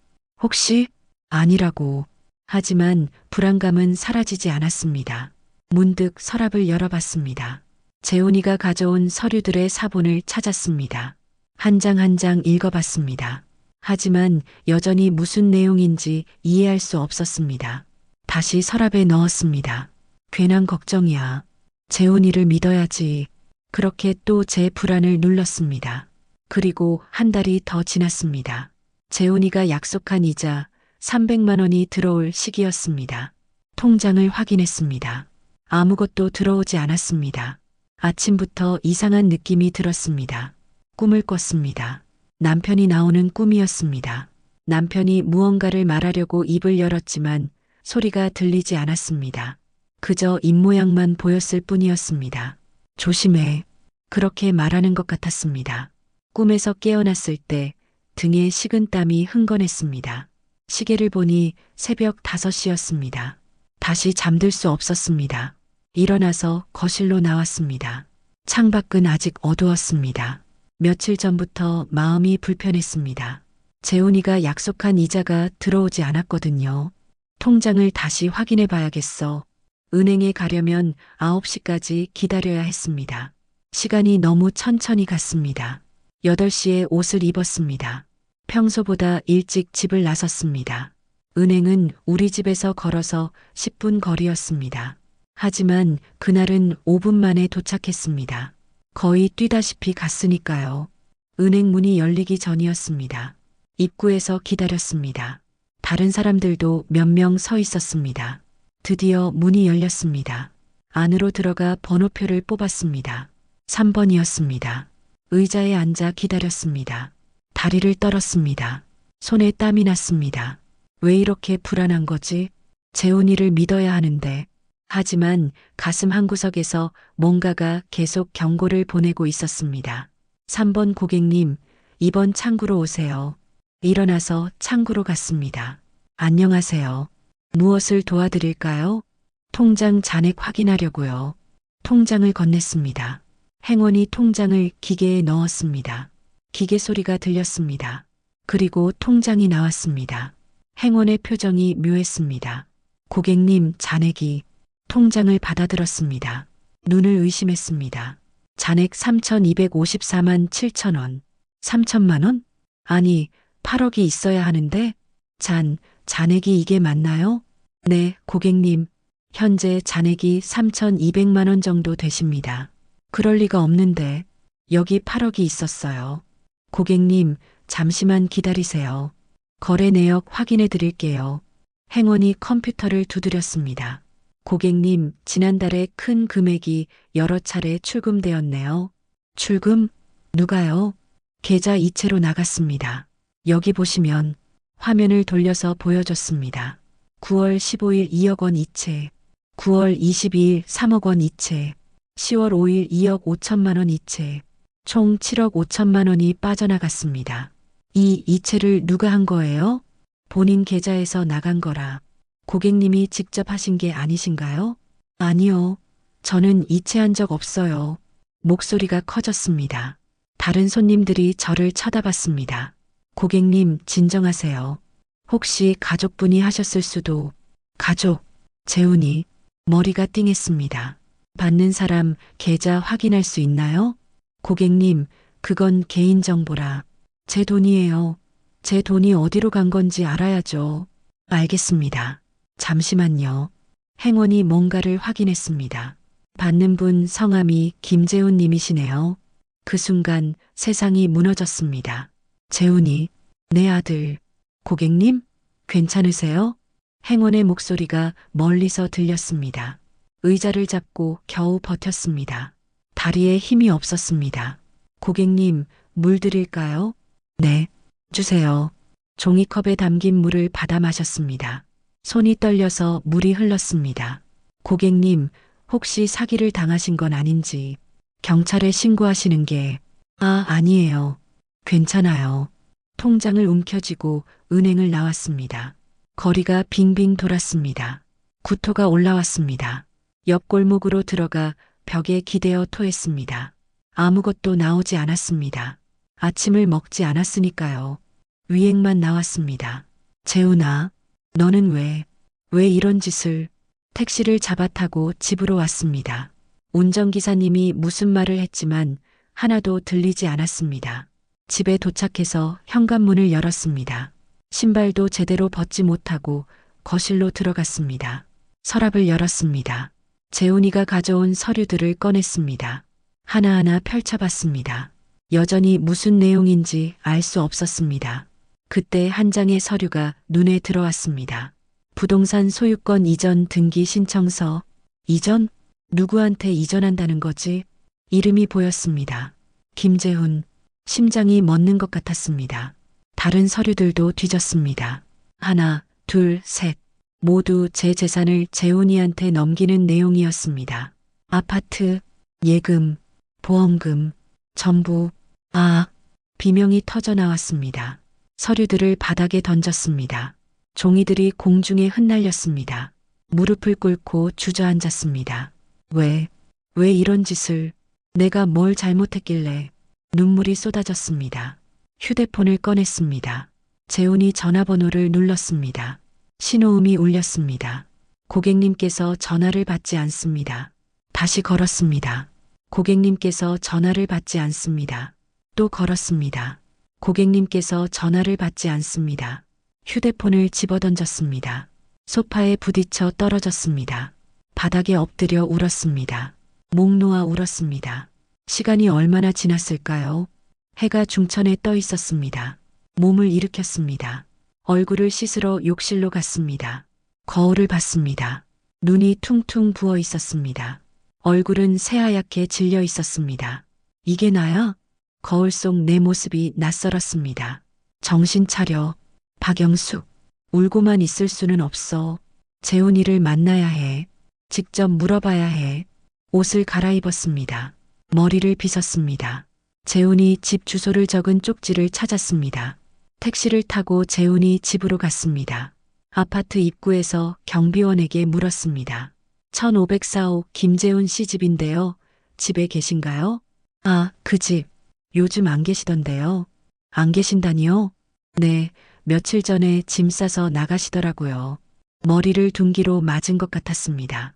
혹시? 아니라고. 하지만 불안감은 사라지지 않았습니다. 문득 서랍을 열어봤습니다. 재훈이가 가져온 서류들의 사본을 찾았습니다. 한 장 한 장 읽어봤습니다. 하지만 여전히 무슨 내용인지 이해할 수 없었습니다. 다시 서랍에 넣었습니다. 괜한 걱정이야. 재훈이를 믿어야지. 그렇게 또 제 불안을 눌렀습니다. 그리고 한 달이 더 지났습니다. 재훈이가 약속한 이자 300만 원이 들어올 시기였습니다. 통장을 확인했습니다. 아무것도 들어오지 않았습니다. 아침부터 이상한 느낌이 들었습니다. 꿈을 꿨습니다. 남편이 나오는 꿈이었습니다. 남편이 무언가를 말하려고 입을 열었지만 소리가 들리지 않았습니다. 그저 입모양만 보였을 뿐이었습니다. 조심해. 그렇게 말하는 것 같았습니다. 꿈에서 깨어났을 때 등에 식은땀이 흥건했습니다. 시계를 보니 새벽 5시였습니다. 다시 잠들 수 없었습니다. 일어나서 거실로 나왔습니다. 창밖은 아직 어두웠습니다. 며칠 전부터 마음이 불편했습니다. 재훈이가 약속한 이자가 들어오지 않았거든요. 통장을 다시 확인해 봐야겠어. 은행에 가려면 9시까지 기다려야 했습니다. 시간이 너무 천천히 갔습니다. 8시에 옷을 입었습니다. 평소보다 일찍 집을 나섰습니다. 은행은 우리 집에서 걸어서 10분 거리였습니다. 하지만 그날은 5분 만에 도착했습니다. 거의 뛰다시피 갔으니까요. 은행 문이 열리기 전이었습니다. 입구에서 기다렸습니다. 다른 사람들도 몇 명 서 있었습니다. 드디어 문이 열렸습니다. 안으로 들어가 번호표를 뽑았습니다. 3번이었습니다. 의자에 앉아 기다렸습니다. 다리를 떨었습니다. 손에 땀이 났습니다. 왜 이렇게 불안한 거지? 재훈이를 믿어야 하는데. 하지만 가슴 한구석에서 뭔가가 계속 경고를 보내고 있었습니다. 3번 고객님, 이번 창구로 오세요. 일어나서 창구로 갔습니다. 안녕하세요. 무엇을 도와드릴까요? 통장 잔액 확인하려고요. 통장을 건넸습니다. 행원이 통장을 기계에 넣었습니다. 기계 소리가 들렸습니다. 그리고 통장이 나왔습니다. 행원의 표정이 묘했습니다. 고객님, 잔액이. 통장을 받아들었습니다. 눈을 의심했습니다. 잔액 3,254만 7천원. 3천만 원? 아니, 8억이 있어야 하는데? 잔액이 이게 맞나요? 네, 고객님. 현재 잔액이 3,200만 원 정도 되십니다. 그럴 리가 없는데 여기 8억이 있었어요. 고객님, 잠시만 기다리세요. 거래 내역 확인해 드릴게요. 행원이 컴퓨터를 두드렸습니다. 고객님, 지난달에 큰 금액이 여러 차례 출금되었네요. 출금? 누가요? 계좌 이체로 나갔습니다. 여기 보시면 화면을 돌려서 보여줬습니다. 9월 15일 2억 원 이체, 9월 22일 3억 원 이체, 10월 5일 2억 5천만 원 이체, 총 7억 5천만 원이 빠져나갔습니다. 이 이체를 누가 한 거예요? 본인 계좌에서 나간 거라. 고객님이 직접 하신 게 아니신가요? 아니요. 저는 이체한 적 없어요. 목소리가 커졌습니다. 다른 손님들이 저를 쳐다봤습니다. 고객님, 진정하세요. 혹시 가족분이 하셨을 수도. 가족, 재훈이. 머리가 띵했습니다. 받는 사람 계좌 확인할 수 있나요? 고객님, 그건 개인정보라. 제 돈이에요. 제 돈이 어디로 간 건지 알아야죠. 알겠습니다. 잠시만요. 행원이 뭔가를 확인했습니다. 받는 분 성함이 김재훈 님이시네요. 그 순간 세상이 무너졌습니다. 재훈이, 내 아들. 고객님, 괜찮으세요? 행원의 목소리가 멀리서 들렸습니다. 의자를 잡고 겨우 버텼습니다. 다리에 힘이 없었습니다. 고객님, 물 드릴까요? 네, 주세요. 종이컵에 담긴 물을 받아 마셨습니다. 손이 떨려서 물이 흘렀습니다. 고객님, 혹시 사기를 당하신 건 아닌지 경찰에 신고하시는 게. 아니에요. 괜찮아요. 통장을 움켜쥐고 은행을 나왔습니다. 거리가 빙빙 돌았습니다. 구토가 올라왔습니다. 옆 골목으로 들어가 벽에 기대어 토했습니다. 아무것도 나오지 않았습니다. 아침을 먹지 않았으니까요. 위액만 나왔습니다. 재훈아, 너는 왜 이런 짓을. 택시를 잡아 타고 집으로 왔습니다. 운전기사님이 무슨 말을 했지만 하나도 들리지 않았습니다. 집에 도착해서 현관문을 열었습니다. 신발도 제대로 벗지 못하고 거실로 들어갔습니다. 서랍을 열었습니다. 재훈이가 가져온 서류들을 꺼냈습니다. 하나하나 펼쳐봤습니다. 여전히 무슨 내용인지 알 수 없었습니다. 그때 한 장의 서류가 눈에 들어왔습니다. 부동산 소유권 이전 등기 신청서. 이전? 누구한테 이전한다는 거지? 이름이 보였습니다. 김재훈. 심장이 멎는 것 같았습니다. 다른 서류들도 뒤졌습니다. 하나, 둘, 셋. 모두 제 재산을 재훈이한테 넘기는 내용이었습니다. 아파트, 예금, 보험금, 전부. 비명이 터져 나왔습니다. 서류들을 바닥에 던졌습니다. 종이들이 공중에 흩날렸습니다. 무릎을 꿇고 주저앉았습니다. 왜 이런 짓을, 내가 뭘 잘못했길래. 눈물이 쏟아졌습니다. 휴대폰을 꺼냈습니다. 재훈이 전화번호를 눌렀습니다. 신호음이 울렸습니다. 고객님께서 전화를 받지 않습니다. 다시 걸었습니다. 고객님께서 전화를 받지 않습니다. 또 걸었습니다. 고객님께서 전화를 받지 않습니다. 휴대폰을 집어던졌습니다. 소파에 부딪혀 떨어졌습니다. 바닥에 엎드려 울었습니다. 목 놓아 울었습니다. 시간이 얼마나 지났을까요? 해가 중천에 떠 있었습니다. 몸을 일으켰습니다. 얼굴을 씻으러 욕실로 갔습니다. 거울을 봤습니다. 눈이 퉁퉁 부어 있었습니다. 얼굴은 새하얗게 질려 있었습니다. 이게 나야? 거울 속 내 모습이 낯설었습니다. 정신 차려. 박영숙. 울고만 있을 수는 없어. 재훈이를 만나야 해. 직접 물어봐야 해. 옷을 갈아입었습니다. 머리를 빗었습니다. 재훈이 집 주소를 적은 쪽지를 찾았습니다. 택시를 타고 재훈이 집으로 갔습니다. 아파트 입구에서 경비원에게 물었습니다. 1504호 김재훈 씨 집인데요. 집에 계신가요? 아, 그 집. 요즘 안 계시던데요. 안 계신다니요? 네, 며칠 전에 짐 싸서 나가시더라고요. 머리를 둔기로 맞은 것 같았습니다.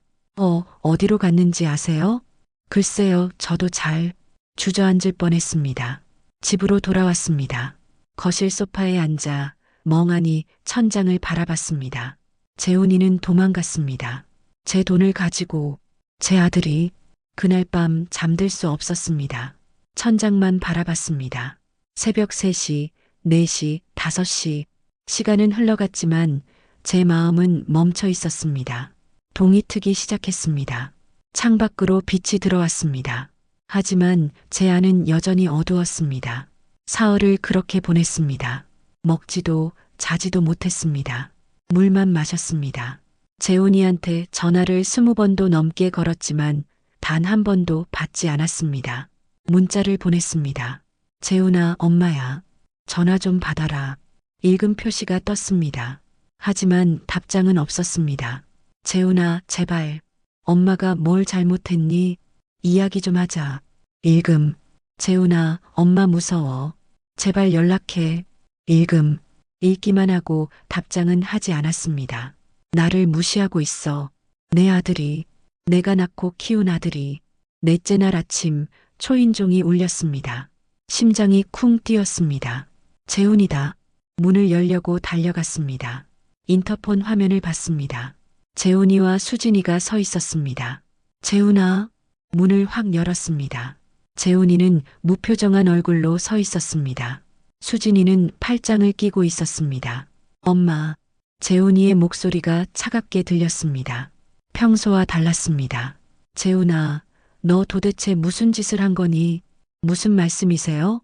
어디로 갔는지 아세요? 글쎄요, 저도 잘. 주저앉을 뻔했습니다. 집으로 돌아왔습니다. 거실 소파에 앉아 멍하니 천장을 바라봤습니다. 재훈이는 도망갔습니다. 제 돈을 가지고. 제 아들이. 그날 밤 잠들 수 없었습니다. 천장만 바라봤습니다. 새벽 3시, 4시, 5시. 시간은 흘러갔지만 제 마음은 멈춰 있었습니다. 동이 트기 시작했습니다. 창밖으로 빛이 들어왔습니다. 하지만 제 안은 여전히 어두웠습니다. 사흘을 그렇게 보냈습니다. 먹지도 자지도 못했습니다. 물만 마셨습니다. 재훈이한테 전화를 20번도 넘게 걸었지만 단 한 번도 받지 않았습니다. 문자를 보냈습니다. 재훈아, 엄마야. 전화 좀 받아라. 읽음 표시가 떴습니다. 하지만 답장은 없었습니다. 재훈아, 제발. 엄마가 뭘 잘못했니? 이야기 좀 하자. 읽음. 재훈아, 엄마 무서워. 제발 연락해. 읽음. 읽기만 하고 답장은 하지 않았습니다. 나를 무시하고 있어. 내 아들이. 내가 낳고 키운 아들이. 넷째 날 아침 초인종이 울렸습니다. 심장이 쿵 뛰었습니다. 재훈이다. 문을 열려고 달려갔습니다. 인터폰 화면을 봤습니다. 재훈이와 수진이가 서 있었습니다. 재훈아. 문을 확 열었습니다. 재훈이는 무표정한 얼굴로 서 있었습니다. 수진이는 팔짱을 끼고 있었습니다. 엄마. 재훈이의 목소리가 차갑게 들렸습니다. 평소와 달랐습니다. 재훈아, 너 도대체 무슨 짓을 한 거니? 무슨 말씀이세요?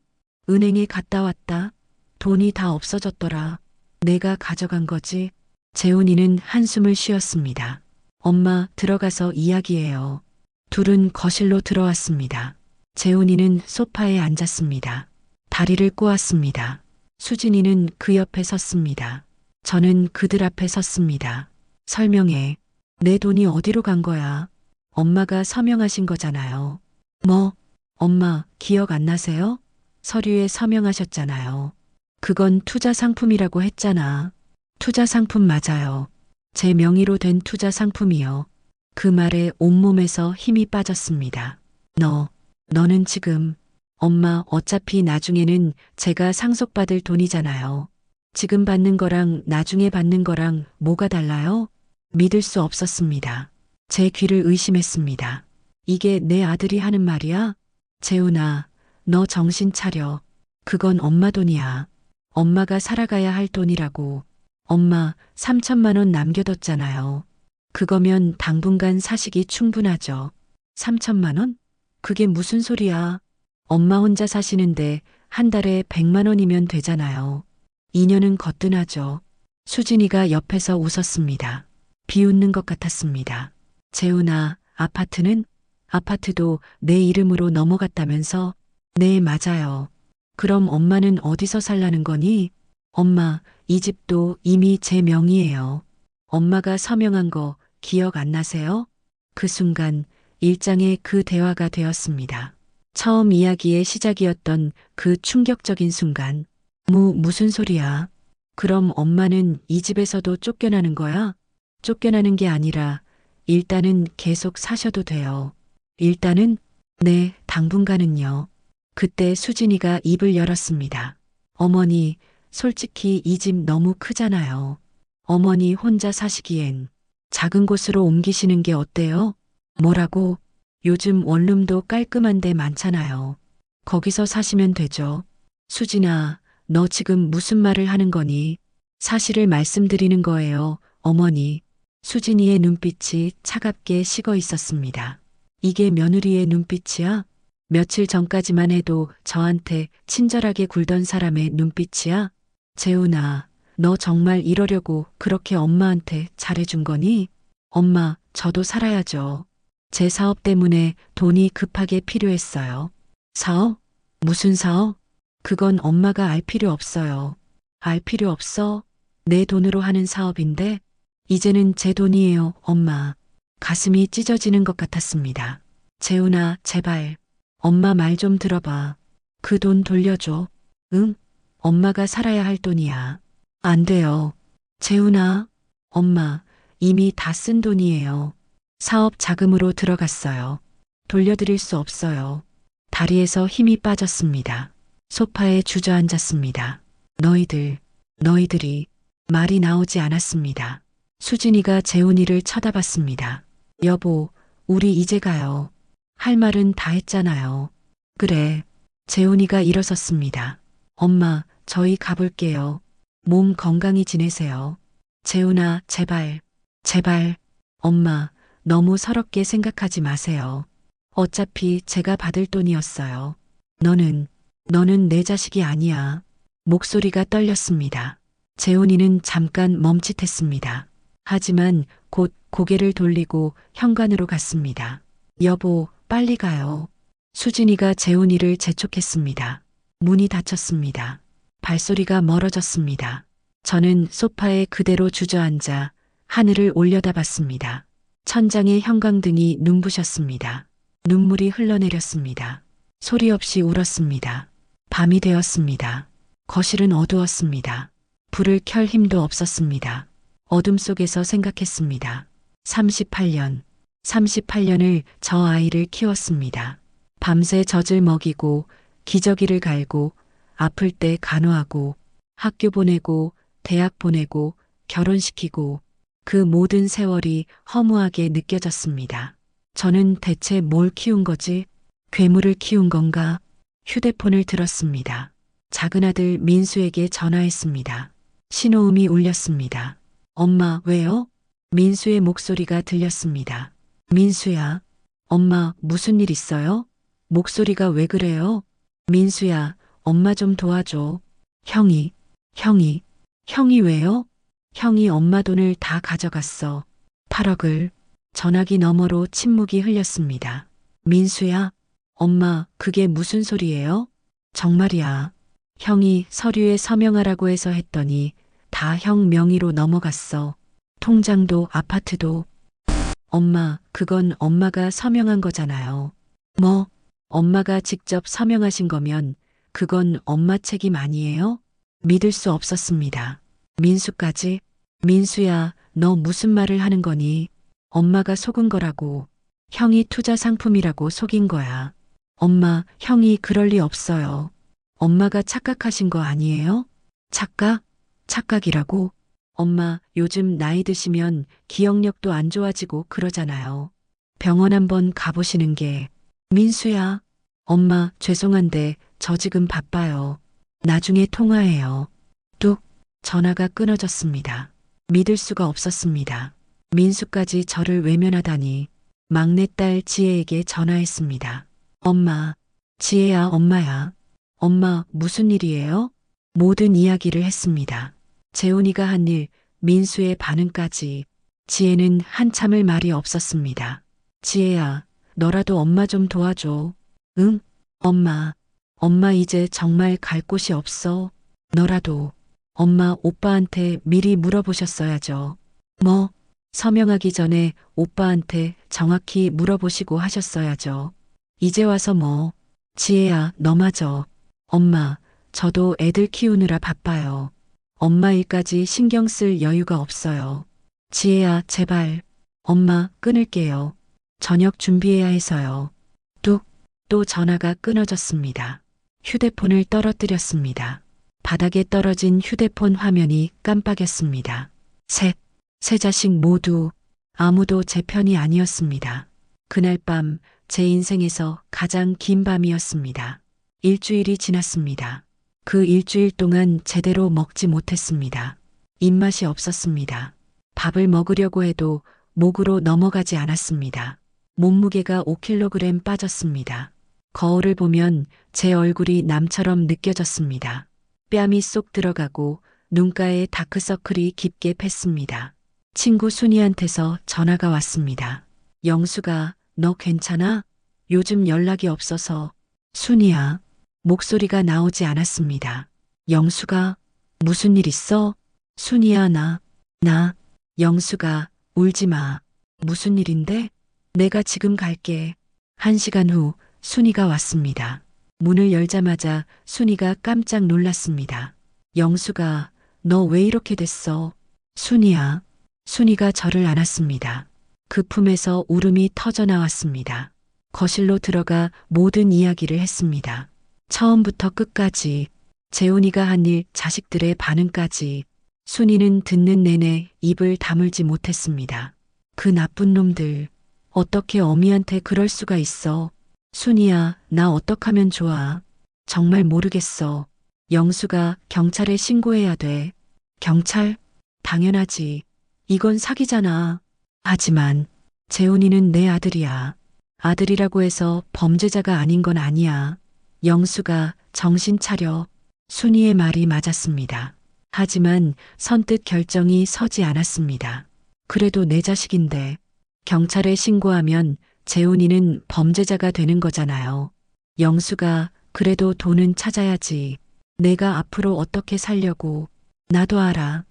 은행에 갔다 왔다. 돈이 다 없어졌더라. 내가 가져간 거지. 재훈이는 한숨을 쉬었습니다. 엄마, 들어가서 이야기해요. 둘은 거실로 들어왔습니다. 재훈이는 소파에 앉았습니다. 다리를 꼬았습니다. 수진이는 그 옆에 섰습니다. 저는 그들 앞에 섰습니다. 설명해. 내 돈이 어디로 간 거야? 엄마가 서명하신 거잖아요. 뭐? 엄마, 기억 안 나세요? 서류에 서명하셨잖아요. 그건 투자 상품이라고 했잖아. 투자 상품 맞아요. 제 명의로 된 투자 상품이요. 그 말에 온몸에서 힘이 빠졌습니다. 너는 지금. 엄마, 어차피 나중에는 제가 상속받을 돈이잖아요. 지금 받는 거랑 나중에 받는 거랑 뭐가 달라요? 믿을 수 없었습니다. 제 귀를 의심했습니다. 이게 내 아들이 하는 말이야? 재훈아, 너 정신 차려. 그건 엄마 돈이야. 엄마가 살아가야 할 돈이라고. 엄마, 3천만 원 남겨뒀잖아요. 그거면 당분간 사시기 충분하죠. 3천만 원? 그게 무슨 소리야? 엄마 혼자 사시는데 한 달에 100만 원이면 되잖아요. 2년은 거뜬하죠. 수진이가 옆에서 웃었습니다. 비웃는 것 같았습니다. 재훈아, 아파트는? 아파트도 내 이름으로 넘어갔다면서? 네, 맞아요. 그럼 엄마는 어디서 살라는 거니? 엄마, 이 집도 이미 제 명의예요. 엄마가 서명한 거 기억 안 나세요? 그 순간 일장의 그 대화가 되었습니다. 처음 이야기의 시작이었던 그 충격적인 순간. 무슨 소리야? 그럼 엄마는 이 집에서도 쫓겨나는 거야? 쫓겨나는 게 아니라 일단은 계속 사셔도 돼요. 일단은? 네, 당분간은요. 그때 수진이가 입을 열었습니다. 어머니, 솔직히 이 집 너무 크잖아요. 어머니 혼자 사시기엔 작은 곳으로 옮기시는 게 어때요? 뭐라고? 요즘 원룸도 깔끔한 데 많잖아요. 거기서 사시면 되죠. 수진아, 너 지금 무슨 말을 하는 거니? 사실을 말씀드리는 거예요, 어머니. 수진이의 눈빛이 차갑게 식어 있었습니다. 이게 며느리의 눈빛이야? 며칠 전까지만 해도 저한테 친절하게 굴던 사람의 눈빛이야? 재훈아, 너 정말 이러려고 그렇게 엄마한테 잘해준 거니? 엄마, 저도 살아야죠. 제 사업 때문에 돈이 급하게 필요했어요. 사업? 무슨 사업? 그건 엄마가 알 필요 없어요. 알 필요 없어? 내 돈으로 하는 사업인데? 이제는 제 돈이에요, 엄마. 가슴이 찢어지는 것 같았습니다. 재훈아, 제발. 엄마 말 좀 들어봐. 그 돈 돌려줘. 응? 엄마가 살아야 할 돈이야. 안 돼요. 재훈아, 엄마, 이미 다 쓴 돈이에요. 사업 자금으로 들어갔어요. 돌려드릴 수 없어요. 다리에서 힘이 빠졌습니다. 소파에 주저앉았습니다. 너희들이 말이 나오지 않았습니다. 수진이가 재훈이를 쳐다봤습니다. 여보, 우리 이제 가요. 할 말은 다 했잖아요. 그래. 재훈이가 일어섰습니다. 엄마, 저희 가볼게요. 몸 건강히 지내세요. 재훈아, 제발, 제발. 엄마, 너무 서럽게 생각하지 마세요. 어차피 제가 받을 돈이었어요. 너는 내 자식이 아니야. 목소리가 떨렸습니다. 재훈이는 잠깐 멈칫했습니다. 하지만 곧 고개를 돌리고 현관으로 갔습니다. 여보, 빨리 가요. 수진이가 재훈이를 재촉했습니다. 문이 닫혔습니다. 발소리가 멀어졌습니다. 저는 소파에 그대로 주저앉아 하늘을 올려다봤습니다. 천장에 형광등이 눈부셨습니다. 눈물이 흘러내렸습니다. 소리 없이 울었습니다. 밤이 되었습니다. 거실은 어두웠습니다. 불을 켤 힘도 없었습니다. 어둠 속에서 생각했습니다. 38년을 저 아이를 키웠습니다. 밤새 젖을 먹이고 기저귀를 갈고 아플 때 간호하고 학교 보내고 대학 보내고 결혼시키고 그 모든 세월이 허무하게 느껴졌습니다. 저는 대체 뭘 키운 거지? 괴물을 키운 건가? 휴대폰을 들었습니다. 작은 아들 민수에게 전화했습니다. 신호음이 울렸습니다. 엄마, 왜요? 민수의 목소리가 들렸습니다. 민수야, 엄마 무슨 일 있어요? 목소리가 왜 그래요? 민수야, 엄마 좀 도와줘. 형이 왜요? 형이 엄마 돈을 다 가져갔어. 8억을. 전화기 너머로 침묵이 흘렸습니다. 민수야, 엄마, 그게 무슨 소리예요? 정말이야. 형이 서류에 서명하라고 해서 했더니 다 형 명의로 넘어갔어. 통장도 아파트도. 엄마, 그건 엄마가 서명한 거잖아요. 뭐? 엄마가 직접 서명하신 거면 그건 엄마 책임 아니에요? 믿을 수 없었습니다. 민수까지? 민수야, 너 무슨 말을 하는 거니? 엄마가 속은 거라고. 형이 투자 상품이라고 속인 거야. 엄마, 형이 그럴 리 없어요. 엄마가 착각하신 거 아니에요? 착각이라고? 엄마, 요즘 나이 드시면 기억력도 안 좋아지고 그러잖아요. 병원 한번 가보시는 게. 민수야, 엄마, 죄송한데 저 지금 바빠요. 나중에 통화해요. 뚝, 전화가 끊어졌습니다. 믿을 수가 없었습니다. 민수까지 저를 외면하다니. 막내딸 지혜에게 전화했습니다. 엄마, 지혜야, 엄마야. 엄마, 무슨 일이에요? 모든 이야기를 했습니다. 재훈이가 한 일, 민수의 반응까지. 지혜는 한참을 말이 없었습니다. 지혜야, 너라도 엄마 좀 도와줘. 응? 엄마 이제 정말 갈 곳이 없어. 너라도. 엄마, 오빠한테 미리 물어보셨어야죠. 뭐, 서명하기 전에 오빠한테 정확히 물어보시고 하셨어야죠. 이제 와서 뭐, 지혜야, 너마저. 엄마, 저도 애들 키우느라 바빠요. 엄마 일까지 신경 쓸 여유가 없어요. 지혜야, 제발. 엄마, 끊을게요. 저녁 준비해야 해서요. 뚝, 또 전화가 끊어졌습니다. 휴대폰을 떨어뜨렸습니다. 바닥에 떨어진 휴대폰 화면이 깜빡였습니다. 세 자식 모두 아무도 제 편이 아니었습니다. 그날 밤 제 인생에서 가장 긴 밤이었습니다. 일주일이 지났습니다. 그 일주일 동안 제대로 먹지 못했습니다. 입맛이 없었습니다. 밥을 먹으려고 해도 목으로 넘어가지 않았습니다. 몸무게가 5kg 빠졌습니다. 거울을 보면 제 얼굴이 남처럼 느껴졌습니다. 뺨이 쏙 들어가고 눈가에 다크서클이 깊게 팼습니다. 친구 순이한테서 전화가 왔습니다. 영수가 너 괜찮아? 요즘 연락이 없어서. 순이야. 목소리가 나오지 않았습니다. 영수가 무슨 일 있어? 순이야 나. 영수가 울지 마. 무슨 일인데? 내가 지금 갈게. 1시간 후 순이가 왔습니다. 문을 열자마자 순이가 깜짝 놀랐습니다. 영수가 너 왜 이렇게 됐어? 순이야. 순이가 저를 안았습니다. 그 품에서 울음이 터져 나왔습니다. 거실로 들어가 모든 이야기를 했습니다. 처음부터 끝까지, 재훈이가 한 일, 자식들의 반응까지. 순이는 듣는 내내 입을 다물지 못했습니다. 그 나쁜 놈들, 어떻게 어미한테 그럴 수가 있어? 순이야, 나 어떡하면 좋아? 정말 모르겠어. 영수가 경찰에 신고해야 돼. 경찰? 당연하지. 이건 사기잖아. 하지만 재훈이는 내 아들이야. 아들이라고 해서 범죄자가 아닌 건 아니야. 영수가 정신 차려. 순이의 말이 맞았습니다. 하지만 선뜻 결정이 서지 않았습니다. 그래도 내 자식인데 경찰에 신고하면 재훈이는 범죄자가 되는 거잖아요. 영수가 그래도 돈은 찾아야지. 내가 앞으로 어떻게 살려고. 나도 알아.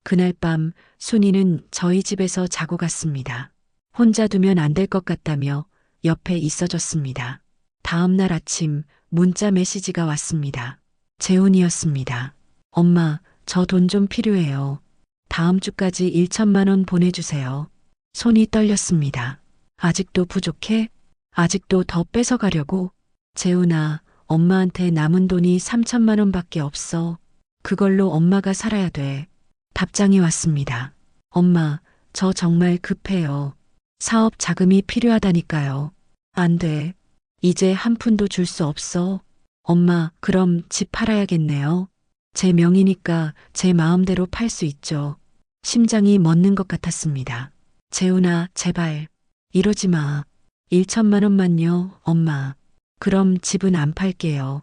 그날 밤 순이는 저희 집에서 자고 갔습니다. 혼자 두면 안 될 것 같다며 옆에 있어줬습니다. 다음 날 아침 문자 메시지가 왔습니다. 재훈이었습니다. 엄마, 저 돈 좀 필요해요. 다음 주까지 1천만 원 보내주세요. 손이 떨렸습니다. 아직도 부족해? 아직도 더 뺏어가려고? 재훈아, 엄마한테 남은 돈이 3천만 원밖에 없어. 그걸로 엄마가 살아야 돼. 답장이 왔습니다. 엄마, 저 정말 급해요. 사업 자금이 필요하다니까요. 안 돼. 이제 한 푼도 줄 수 없어. 엄마, 그럼 집 팔아야겠네요. 제 명의니까 제 마음대로 팔 수 있죠. 심장이 멎는 것 같았습니다. 재훈아, 제발. 이러지 마. 1천만 원만요, 엄마. 그럼 집은 안 팔게요.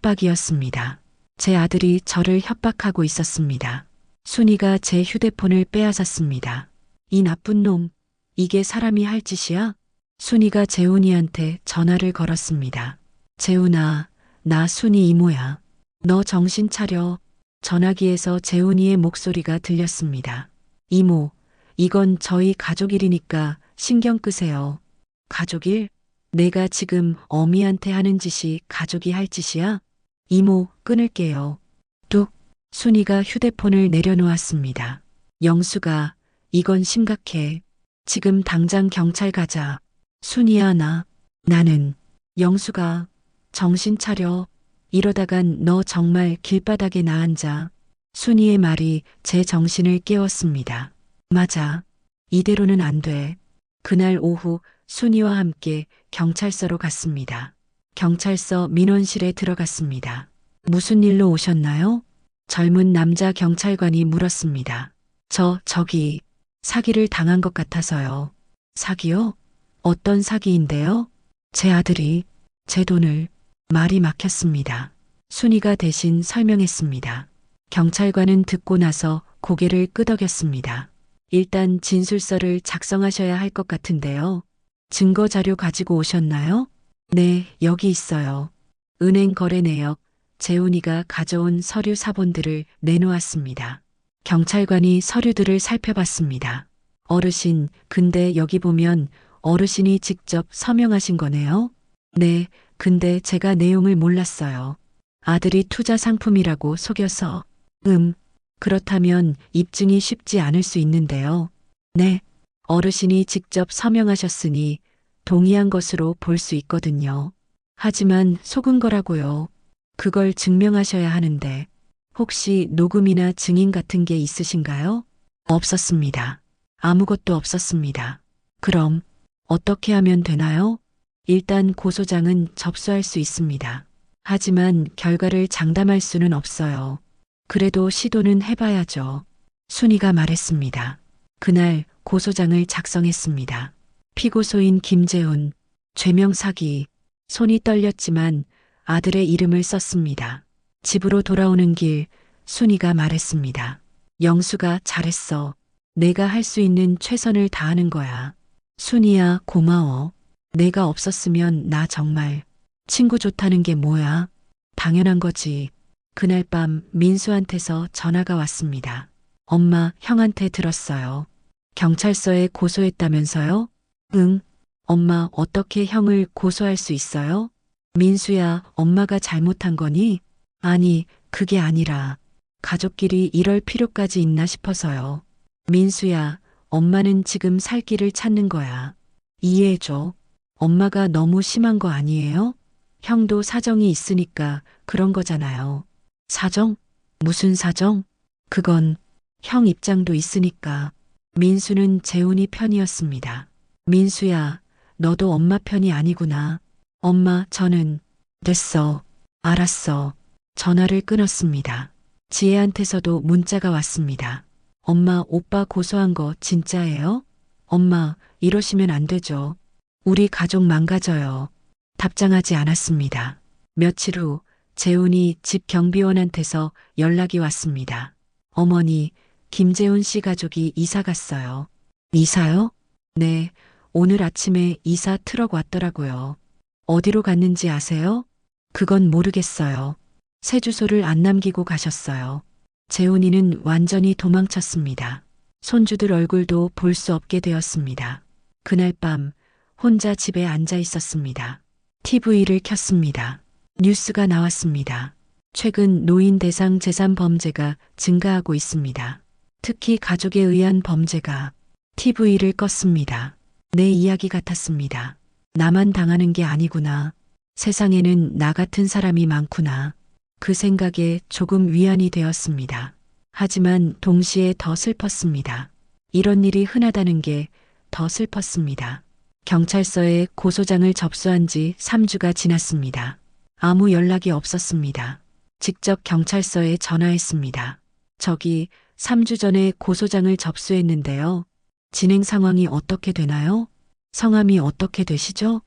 협박이었습니다. 제 아들이 저를 협박하고 있었습니다. 순이가 제 휴대폰을 빼앗았습니다. 이 나쁜 놈, 이게 사람이 할 짓이야? 순이가 재훈이한테 전화를 걸었습니다. 재훈아, 나 순이 이모야. 너 정신 차려. 전화기에서 재훈이의 목소리가 들렸습니다. 이모, 이건 저희 가족 일이니까 신경 끄세요. 가족 일? 내가 지금 어미한테 하는 짓이 가족이 할 짓이야? 이모, 끊을게요. 뚝, 순이가 휴대폰을 내려놓았습니다. 영수가, 이건 심각해. 지금 당장 경찰 가자. 순이야, 나는. 영수가, 정신 차려. 이러다간 너 정말 길바닥에 나앉아. 순이의 말이 제 정신을 깨웠습니다. 맞아. 이대로는 안 돼. 그날 오후 순이와 함께 경찰서로 갔습니다. 경찰서 민원실에 들어갔습니다. 무슨 일로 오셨나요? 젊은 남자 경찰관이 물었습니다. 저기, 사기를 당한 것 같아서요. 사기요? 어떤 사기인데요? 제 아들이 제 돈을. 말이 막혔습니다. 순이가 대신 설명했습니다. 경찰관은 듣고 나서 고개를 끄덕였습니다. 일단 진술서를 작성하셔야 할 것 같은데요. 증거 자료 가지고 오셨나요? 네, 여기 있어요. 은행 거래 내역, 재훈이가 가져온 서류 사본들을 내놓았습니다. 경찰관이 서류들을 살펴봤습니다. 어르신, 근데 여기 보면 어르신이 직접 서명하신 거네요? 네, 근데 제가 내용을 몰랐어요. 아들이 투자 상품이라고 속여서. 그렇다면 입증이 쉽지 않을 수 있는데요. 네, 어르신이 직접 서명하셨으니 동의한 것으로 볼 수 있거든요. 하지만 속은 거라고요. 그걸 증명하셔야 하는데 혹시 녹음이나 증인 같은 게 있으신가요? 없었습니다. 아무것도 없었습니다. 그럼 어떻게 하면 되나요? 일단 고소장은 접수할 수 있습니다. 하지만 결과를 장담할 수는 없어요. 그래도 시도는 해봐야죠. 순이가 말했습니다. 그날 고소장을 작성했습니다. 피고소인 김재훈, 죄명 사기. 손이 떨렸지만 아들의 이름을 썼습니다. 집으로 돌아오는 길 순이가 말했습니다. 영수가 잘했어. 내가 할 수 있는 최선을 다하는 거야. 순이야, 고마워. 내가 없었으면 나 정말 친구 좋다는 게 뭐야? 당연한 거지. 그날 밤 민수한테서 전화가 왔습니다. 엄마, 형한테 들었어요. 경찰서에 고소했다면서요? 응. 엄마, 어떻게 형을 고소할 수 있어요? 민수야, 엄마가 잘못한 거니? 아니, 그게 아니라 가족끼리 이럴 필요까지 있나 싶어서요. 민수야, 엄마는 지금 살 길을 찾는 거야. 이해해줘. 엄마가 너무 심한 거 아니에요? 형도 사정이 있으니까 그런 거잖아요. 사정? 무슨 사정? 그건 형 입장도 있으니까. 민수는 재훈이 편이었습니다. 민수야, 너도 엄마 편이 아니구나. 엄마, 저는 됐어. 알았어. 전화를 끊었습니다. 지혜한테서도 문자가 왔습니다. 엄마, 오빠 고소한 거 진짜예요? 엄마, 이러시면 안 되죠. 우리 가족 망가져요. 답장하지 않았습니다. 며칠 후 재훈이 집 경비원한테서 연락이 왔습니다. 어머니, 김재훈 씨 가족이 이사 갔어요. 이사요? 네, 오늘 아침에 이사 트럭 왔더라고요. 어디로 갔는지 아세요? 그건 모르겠어요. 새 주소를 안 남기고 가셨어요. 재훈이는 완전히 도망쳤습니다. 손주들 얼굴도 볼 수 없게 되었습니다. 그날 밤 혼자 집에 앉아 있었습니다. TV를 켰습니다. 뉴스가 나왔습니다. 최근 노인 대상 재산 범죄가 증가하고 있습니다. 특히 가족에 의한 범죄가. TV를 껐습니다. 내 이야기 같았습니다. 나만 당하는 게 아니구나. 세상에는 나 같은 사람이 많구나. 그 생각에 조금 위안이 되었습니다. 하지만 동시에 더 슬펐습니다. 이런 일이 흔하다는 게 더 슬펐습니다. 경찰서에 고소장을 접수한 지 3주가 지났습니다. 아무 연락이 없었습니다. 직접 경찰서에 전화했습니다. 저기 3주 전에 고소장을 접수했는데요. 진행 상황이 어떻게 되나요? 성함이 어떻게 되시죠?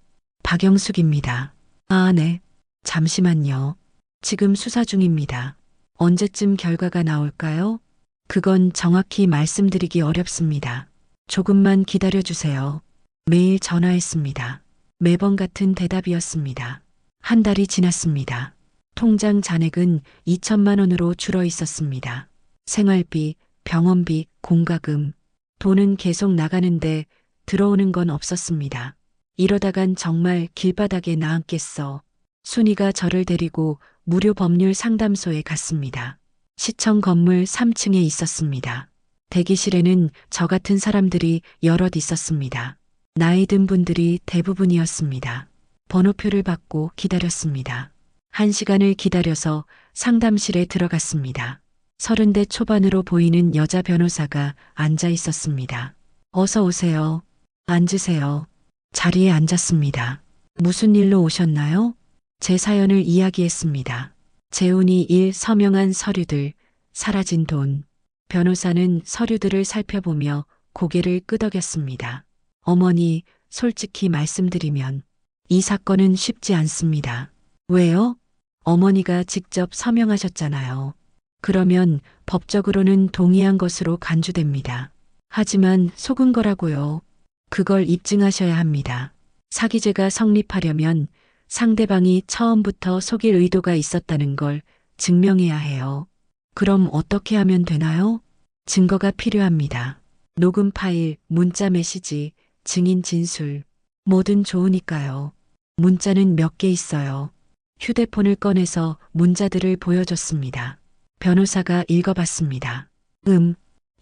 박영숙입니다. 아, 네. 잠시만요. 지금 수사 중입니다. 언제쯤 결과가 나올까요? 그건 정확히 말씀드리기 어렵습니다. 조금만 기다려 주세요. 매일 전화했습니다. 매번 같은 대답이었습니다. 한 달이 지났습니다. 통장 잔액은 2천만 원으로 줄어 있었습니다. 생활비, 병원비, 공과금, 돈은 계속 나가는데 들어오는 건 없었습니다. 이러다간 정말 길바닥에 나앉겠어. 순이가 저를 데리고 무료 법률 상담소에 갔습니다. 시청 건물 3층에 있었습니다. 대기실에는 저 같은 사람들이 여럿 있었습니다. 나이 든 분들이 대부분이었습니다. 번호표를 받고 기다렸습니다. 1시간을 기다려서 상담실에 들어갔습니다. 30대 초반으로 보이는 여자 변호사가 앉아 있었습니다. 어서 오세요. 앉으세요. 자리에 앉았습니다. 무슨 일로 오셨나요? 제 사연을 이야기했습니다. 재훈이 일 서명한 서류들, 사라진 돈. 변호사는 서류들을 살펴보며 고개를 끄덕였습니다. 어머니, 솔직히 말씀드리면 이 사건은 쉽지 않습니다. 왜요? 어머니가 직접 서명하셨잖아요. 그러면 법적으로는 동의한 것으로 간주됩니다. 하지만 속은 거라고요. 그걸 입증하셔야 합니다. 사기죄가 성립하려면 상대방이 처음부터 속일 의도가 있었다는 걸 증명해야 해요. 그럼 어떻게 하면 되나요? 증거가 필요합니다. 녹음 파일, 문자 메시지, 증인 진술. 뭐든 좋으니까요. 문자는 몇 개 있어요. 휴대폰을 꺼내서 문자들을 보여줬습니다. 변호사가 읽어봤습니다.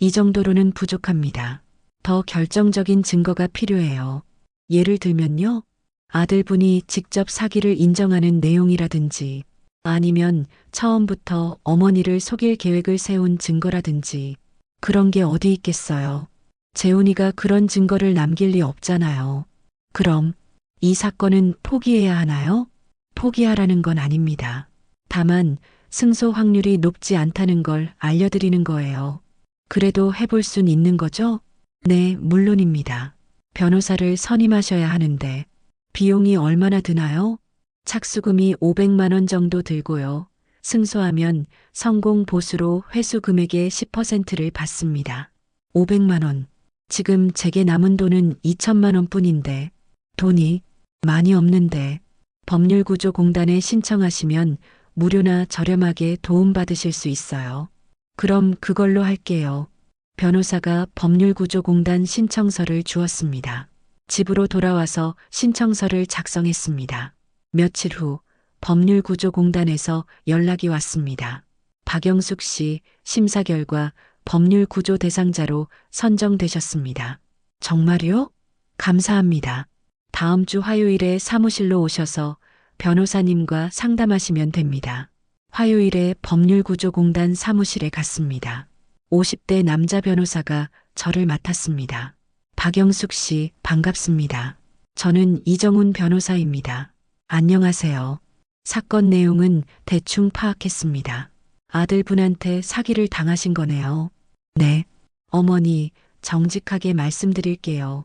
이 정도로는 부족합니다. 더 결정적인 증거가 필요해요. 예를 들면요. 아들분이 직접 사기를 인정하는 내용이라든지 아니면 처음부터 어머니를 속일 계획을 세운 증거라든지 그런 게 어디 있겠어요. 재훈이가 그런 증거를 남길 리 없잖아요. 그럼 이 사건은 포기해야 하나요? 포기하라는 건 아닙니다. 다만 승소 확률이 높지 않다는 걸 알려드리는 거예요. 그래도 해볼 순 있는 거죠? 네, 물론입니다. 변호사를 선임하셔야 하는데 비용이 얼마나 드나요? 착수금이 500만 원 정도 들고요. 승소하면 성공 보수로 회수 금액의 10%를 받습니다. 500만 원. 지금 제게 남은 돈은 2천만 원 뿐인데 돈이 많이 없는데 법률구조공단에 신청하시면 무료나 저렴하게 도움받으실 수 있어요. 그럼 그걸로 할게요. 변호사가 법률구조공단 신청서를 주었습니다. 집으로 돌아와서 신청서를 작성했습니다. 며칠 후 법률구조공단에서 연락이 왔습니다. 박영숙 씨 심사 결과 법률구조 대상자로 선정되셨습니다. 정말요? 감사합니다. 다음 주 화요일에 사무실로 오셔서 변호사님과 상담하시면 됩니다. 화요일에 법률구조공단 사무실에 갔습니다. 50대 남자 변호사가 저를 맡았습니다. 박영숙 씨, 반갑습니다. 저는 이정훈 변호사입니다. 안녕하세요. 사건 내용은 대충 파악했습니다. 아들분한테 사기를 당하신 거네요. 네. 어머니, 정직하게 말씀드릴게요.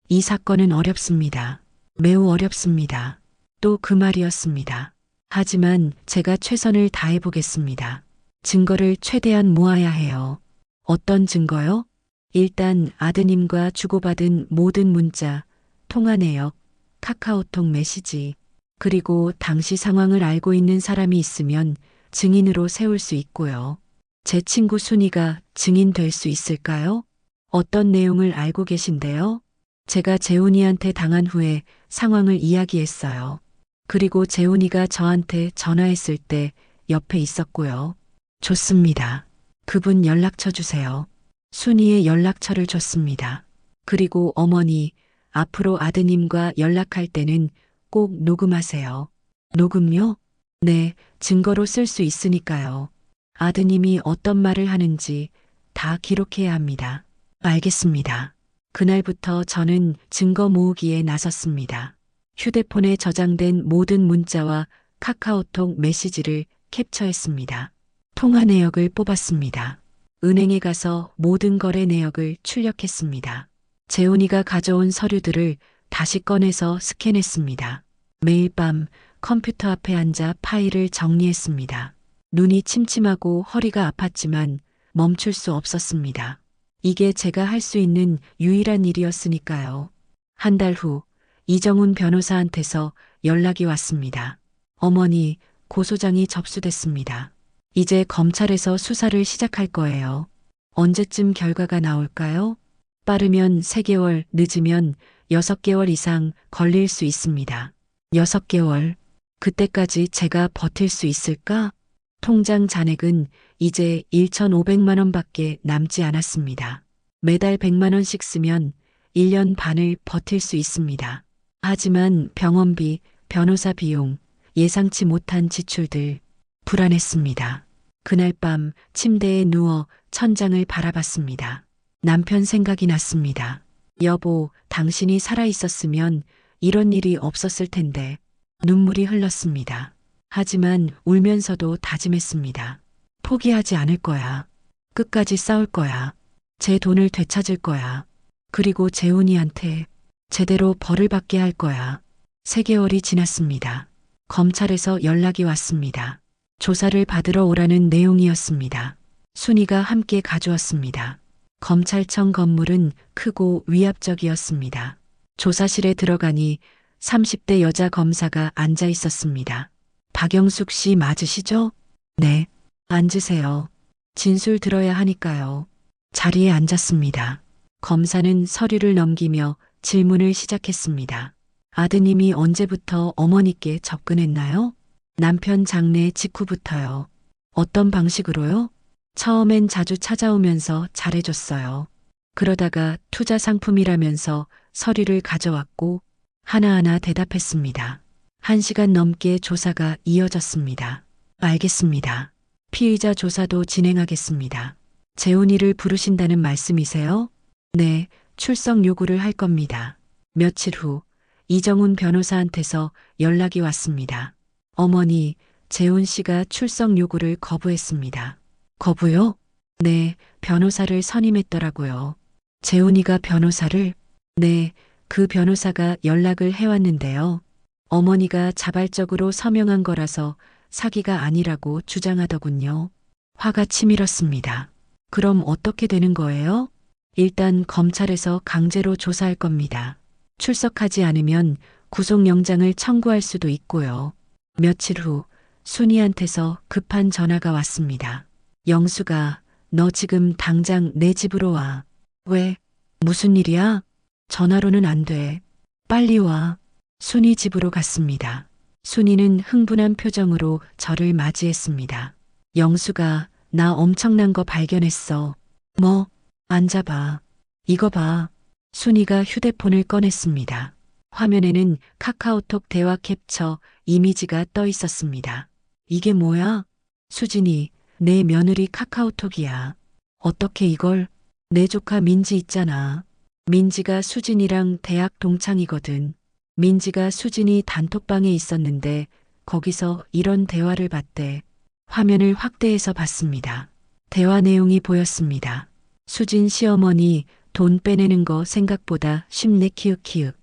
이 사건은 어렵습니다. 매우 어렵습니다. 또 그 말이었습니다. 하지만 제가 최선을 다해 보겠습니다. 증거를 최대한 모아야 해요. 어떤 증거요? 일단 아드님과 주고받은 모든 문자, 통화 내역, 카카오톡 메시지, 그리고 당시 상황을 알고 있는 사람이 있으면 증인으로 세울 수 있고요. 제 친구 순이가 증인 될 수 있을까요? 어떤 내용을 알고 계신데요? 제가 재훈이한테 당한 후에 상황을 이야기했어요. 그리고 재훈이가 저한테 전화했을 때 옆에 있었고요. 좋습니다. 그분 연락처 주세요. 순이의 연락처를 줬습니다. 그리고 어머니, 앞으로 아드님과 연락할 때는 꼭 녹음하세요. 녹음요? 네, 증거로 쓸 수 있으니까요. 아드님이 어떤 말을 하는지 다 기록해야 합니다. 알겠습니다. 그날부터 저는 증거 모으기에 나섰습니다. 휴대폰에 저장된 모든 문자와 카카오톡 메시지를 캡처했습니다. 통화 내역을 뽑았습니다. 은행에 가서 모든 거래 내역을 출력했습니다. 재훈이가 가져온 서류들을 다시 꺼내서 스캔했습니다. 매일 밤 컴퓨터 앞에 앉아 파일을 정리했습니다. 눈이 침침하고 허리가 아팠지만 멈출 수 없었습니다. 이게 제가 할 수 있는 유일한 일이었으니까요. 한 달 후 이정훈 변호사한테서 연락이 왔습니다. 어머니, 고소장이 접수됐습니다. 이제 검찰에서 수사를 시작할 거예요. 언제쯤 결과가 나올까요? 빠르면 3개월, 늦으면 6개월 이상 걸릴 수 있습니다. 6개월. 그때까지 제가 버틸 수 있을까? 통장 잔액은 이제 1,500만 원밖에 남지 않았습니다. 매달 100만 원씩 쓰면 1년 반을 버틸 수 있습니다. 하지만 병원비, 변호사 비용, 예상치 못한 지출들, 불안했습니다. 그날 밤 침대에 누워 천장을 바라봤습니다. 남편 생각이 났습니다. 여보, 당신이 살아있었으면 이런 일이 없었을 텐데. 눈물이 흘렀습니다. 하지만 울면서도 다짐했습니다. 포기하지 않을 거야. 끝까지 싸울 거야. 제 돈을 되찾을 거야. 그리고 재훈이한테 제대로 벌을 받게 할 거야. 3개월이 지났습니다. 검찰에서 연락이 왔습니다. 조사를 받으러 오라는 내용이었습니다. 순이가 함께 가져왔습니다. 검찰청 건물은 크고 위압적이었습니다. 조사실에 들어가니 30대 여자 검사가 앉아 있었습니다. 박영숙 씨 맞으시죠? 네. 앉으세요. 진술 들어야 하니까요. 자리에 앉았습니다. 검사는 서류를 넘기며 질문을 시작했습니다. 아드님이 언제부터 어머니께 접근했나요? 남편 장례 직후부터요. 어떤 방식으로요? 처음엔 자주 찾아오면서 잘해줬어요. 그러다가 투자 상품이라면서 서류를 가져왔고 하나하나 대답했습니다. 1시간 넘게 조사가 이어졌습니다. 알겠습니다. 피의자 조사도 진행하겠습니다. 재훈이를 부르신다는 말씀이세요? 네, 출석 요구를 할 겁니다. 며칠 후 이정훈 변호사한테서 연락이 왔습니다. 어머니, 재훈 씨가 출석 요구를 거부했습니다. 거부요? 네, 변호사를 선임했더라고요. 재훈이가 변호사를? 네, 그 변호사가 연락을 해왔는데요. 어머니가 자발적으로 서명한 거라서 사기가 아니라고 주장하더군요. 화가 치밀었습니다. 그럼 어떻게 되는 거예요? 일단 검찰에서 강제로 조사할 겁니다. 출석하지 않으면 구속영장을 청구할 수도 있고요. 며칠 후 순이한테서 급한 전화가 왔습니다. 영수가, 너 지금 당장 내 집으로 와. 왜? 무슨 일이야? 전화로는 안 돼. 빨리 와. 순이 집으로 갔습니다. 순이는 흥분한 표정으로 저를 맞이했습니다. 영수가, 나 엄청난 거 발견했어. 뭐? 앉아봐. 이거 봐. 순이가 휴대폰을 꺼냈습니다. 화면에는 카카오톡 대화 캡처 이미지가 떠 있었습니다. 이게 뭐야? 수진이, 내 며느리 카카오톡이야. 어떻게 이걸? 내 조카 민지 있잖아. 민지가 수진이랑 대학 동창이거든. 민지가 수진이 단톡방에 있었는데 거기서 이런 대화를 봤대. 화면을 확대해서 봤습니다. 대화 내용이 보였습니다. 수진 시어머니 돈 빼내는 거 생각보다 쉽네 키읔키읔.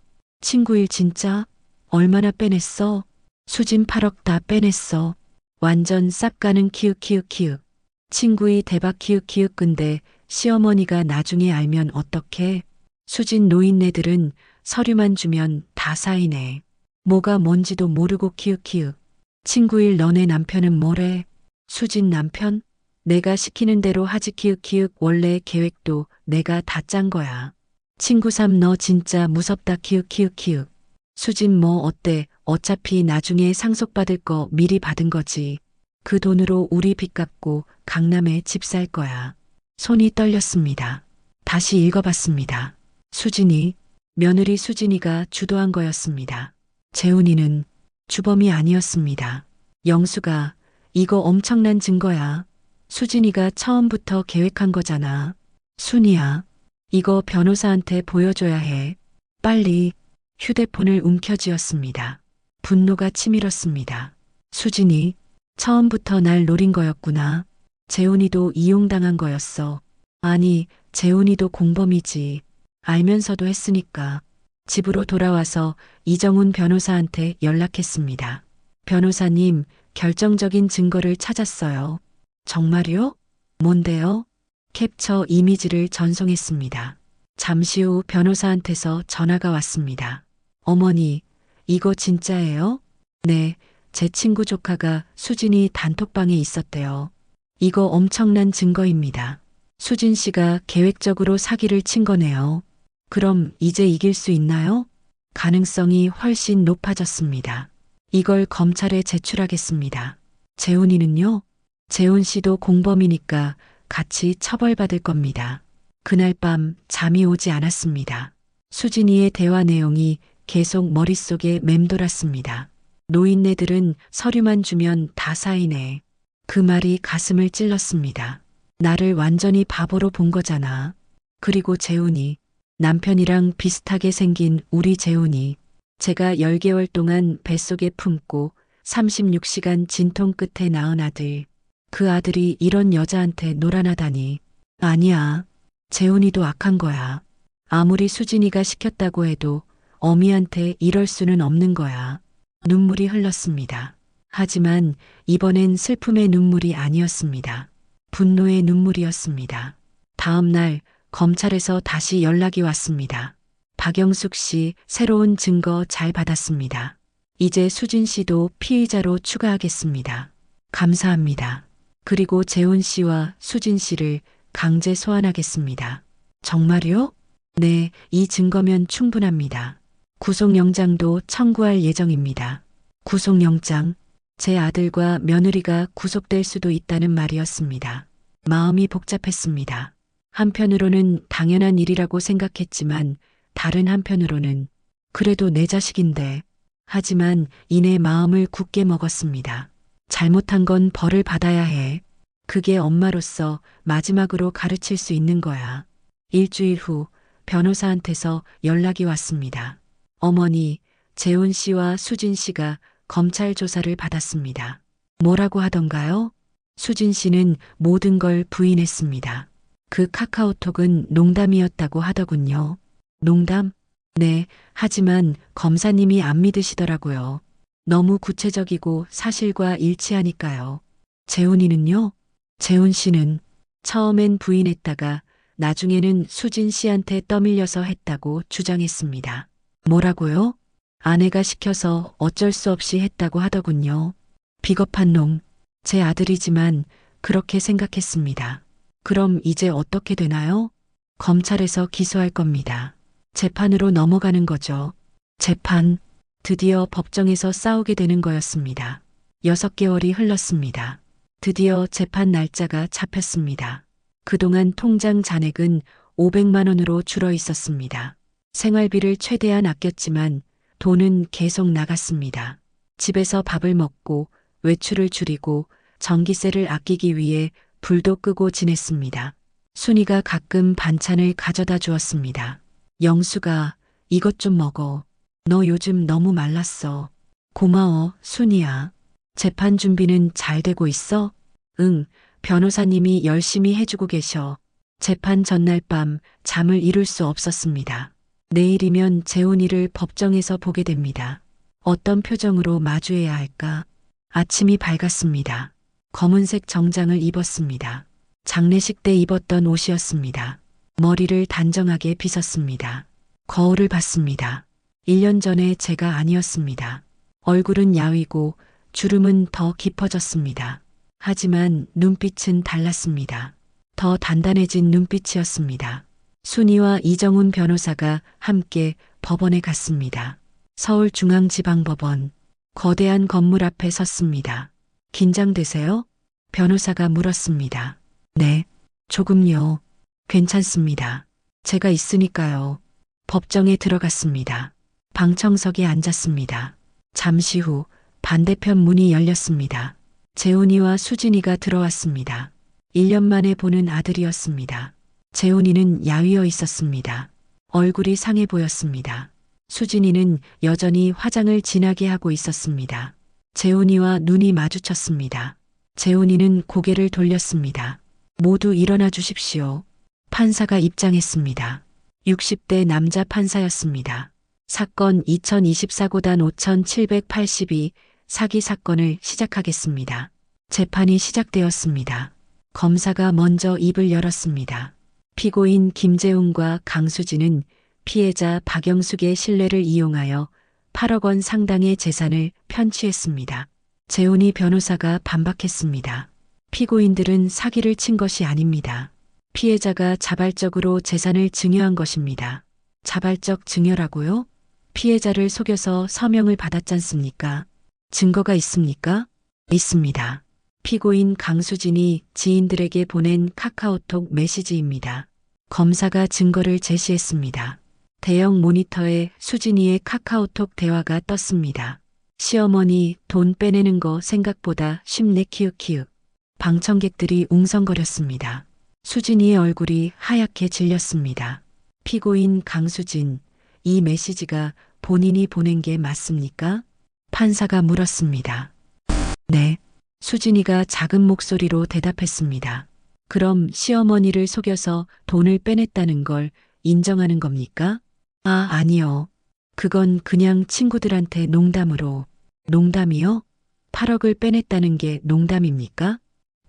친구일 진짜? 얼마나 빼냈어? 수진 8억 다 빼냈어. 완전 쌉 가는 키읔키읔키읔. 친구이 대박 키읔키읔. 근데 시어머니가 나중에 알면 어떡해? 수진 노인네들은 서류만 주면 다 사이네. 뭐가 뭔지도 모르고 키읔키읔. 친구일 너네 남편은 뭐래? 수진 남편? 내가 시키는 대로 하지 키읔키읔. 원래 계획도 내가 다 짠 거야. 친구 삼 너 진짜 무섭다 키읔키읔키읔. 수진 뭐 어때? 어차피 나중에 상속받을 거 미리 받은 거지. 그 돈으로 우리 빚 갚고 강남에 집 살 거야. 손이 떨렸습니다. 다시 읽어봤습니다. 수진이, 며느리 수진이가 주도한 거였습니다. 재훈이는 주범이 아니었습니다. 영수가, 이거 엄청난 증거야. 수진이가 처음부터 계획한 거잖아. 순이야, 이거 변호사한테 보여줘야 해. 빨리. 휴대폰을 움켜쥐었습니다. 분노가 치밀었습니다. 수진이, 처음부터 날 노린 거였구나. 재훈이도 이용당한 거였어. 아니, 재훈이도 공범이지. 알면서도 했으니까. 집으로 돌아와서 이정훈 변호사한테 연락했습니다. 변호사님, 결정적인 증거를 찾았어요. 정말요? 뭔데요? 캡처 이미지를 전송했습니다. 잠시 후 변호사한테서 전화가 왔습니다. 어머니, 이거 진짜예요? 네, 제 친구 조카가 수진이 단톡방에 있었대요. 이거 엄청난 증거입니다. 수진 씨가 계획적으로 사기를 친 거네요. 그럼 이제 이길 수 있나요? 가능성이 훨씬 높아졌습니다. 이걸 검찰에 제출하겠습니다. 재훈이는요? 재훈 씨도 공범이니까 같이 처벌받을 겁니다. 그날 밤 잠이 오지 않았습니다. 수진이의 대화 내용이 계속 머릿속에 맴돌았습니다. 노인네들은 서류만 주면 다 사이네. 그 말이 가슴을 찔렀습니다. 나를 완전히 바보로 본 거잖아. 그리고 재훈이, 남편이랑 비슷하게 생긴 우리 재훈이, 제가 10개월 동안 뱃속에 품고 36시간 진통 끝에 낳은 아들. 그 아들이 이런 여자한테 놀아나다니. 아니야. 재훈이도 악한 거야. 아무리 수진이가 시켰다고 해도 어미한테 이럴 수는 없는 거야. 눈물이 흘렀습니다. 하지만 이번엔 슬픔의 눈물이 아니었습니다. 분노의 눈물이었습니다. 다음 날 검찰에서 다시 연락이 왔습니다. 박영숙 씨 새로운 증거 잘 받았습니다. 이제 수진 씨도 피의자로 추가하겠습니다. 감사합니다. 그리고 재훈 씨와 수진 씨를 강제 소환하겠습니다. 정말요? 네, 이 증거면 충분합니다. 구속영장도 청구할 예정입니다. 구속영장, 제 아들과 며느리가 구속될 수도 있다는 말이었습니다. 마음이 복잡했습니다. 한편으로는 당연한 일이라고 생각했지만 다른 한편으로는 그래도 내 자식인데 하지만 이내 마음을 굳게 먹었습니다. 잘못한 건 벌을 받아야 해. 그게 엄마로서 마지막으로 가르칠 수 있는 거야. 일주일 후 변호사한테서 연락이 왔습니다. 어머니, 재훈 씨와 수진 씨가 검찰 조사를 받았습니다. 뭐라고 하던가요? 수진 씨는 모든 걸 부인했습니다. 그 카카오톡은 농담이었다고 하더군요. 농담? 네, 하지만 검사님이 안 믿으시더라고요. 너무 구체적이고 사실과 일치하니까요. 재훈이는요? 재훈 씨는 처음엔 부인했다가 나중에는 수진 씨한테 떠밀려서 했다고 주장했습니다. 뭐라고요? 아내가 시켜서 어쩔 수 없이 했다고 하더군요. 비겁한 놈. 제 아들이지만 그렇게 생각했습니다. 그럼 이제 어떻게 되나요? 검찰에서 기소할 겁니다. 재판으로 넘어가는 거죠. 재판. 드디어 법정에서 싸우게 되는 거였습니다. 6개월이 흘렀습니다. 드디어 재판 날짜가 잡혔습니다. 그동안 통장 잔액은 500만 원으로 줄어 있었습니다. 생활비를 최대한 아꼈지만 돈은 계속 나갔습니다. 집에서 밥을 먹고 외출을 줄이고 전기세를 아끼기 위해 불도 끄고 지냈습니다. 순이가 가끔 반찬을 가져다 주었습니다. 영수가 이것 좀 먹어. 너 요즘 너무 말랐어. 고마워, 순이야. 재판 준비는 잘 되고 있어? 응, 변호사님이 열심히 해주고 계셔. 재판 전날 밤 잠을 이룰 수 없었습니다. 내일이면 재훈이를 법정에서 보게 됩니다. 어떤 표정으로 마주해야 할까? 아침이 밝았습니다. 검은색 정장을 입었습니다. 장례식 때 입었던 옷이었습니다. 머리를 단정하게 빗었습니다. 거울을 봤습니다. 1년 전에 제가 아니었습니다. 얼굴은 야위고 주름은 더 깊어졌습니다. 하지만 눈빛은 달랐습니다. 더 단단해진 눈빛이었습니다. 순이와 이정훈 변호사가 함께 법원에 갔습니다. 서울중앙지방법원. 거대한 건물 앞에 섰습니다. 긴장되세요? 변호사가 물었습니다. 네, 조금요. 괜찮습니다. 제가 있으니까요. 법정에 들어갔습니다. 방청석에 앉았습니다. 잠시 후 반대편 문이 열렸습니다. 재훈이와 수진이가 들어왔습니다. 1년 만에 보는 아들이었습니다. 재훈이는 야위어 있었습니다. 얼굴이 상해 보였습니다. 수진이는 여전히 화장을 진하게 하고 있었습니다. 재훈이와 눈이 마주쳤습니다. 재훈이는 고개를 돌렸습니다. 모두 일어나 주십시오. 판사가 입장했습니다. 60대 남자 판사였습니다. 사건 2024고단 5782 사기 사건을 시작하겠습니다. 재판이 시작되었습니다. 검사가 먼저 입을 열었습니다. 피고인 김재훈과 강수진은 피해자 박영숙의 신뢰를 이용하여 8억 원 상당의 재산을 편취했습니다. 재훈이 변호사가 반박했습니다. 피고인들은 사기를 친 것이 아닙니다. 피해자가 자발적으로 재산을 증여한 것입니다. 자발적 증여라고요? 피해자를 속여서 서명을 받았잖습니까? 증거가 있습니까? 있습니다. 피고인 강수진이 지인들에게 보낸 카카오톡 메시지입니다. 검사가 증거를 제시했습니다. 대형 모니터에 수진이의 카카오톡 대화가 떴습니다. 시어머니 돈 빼내는 거 생각보다 쉽네 키읔키읔. 방청객들이 웅성거렸습니다. 수진이의 얼굴이 하얗게 질렸습니다. 피고인 강수진, 이 메시지가 본인이 보낸 게 맞습니까? 판사가 물었습니다. 네. 수진이가 작은 목소리로 대답했습니다. 그럼 시어머니를 속여서 돈을 빼냈다는 걸 인정하는 겁니까? 아, 아니요. 그건 그냥 친구들한테 농담으로. 농담이요? 8억을 빼냈다는 게 농담입니까?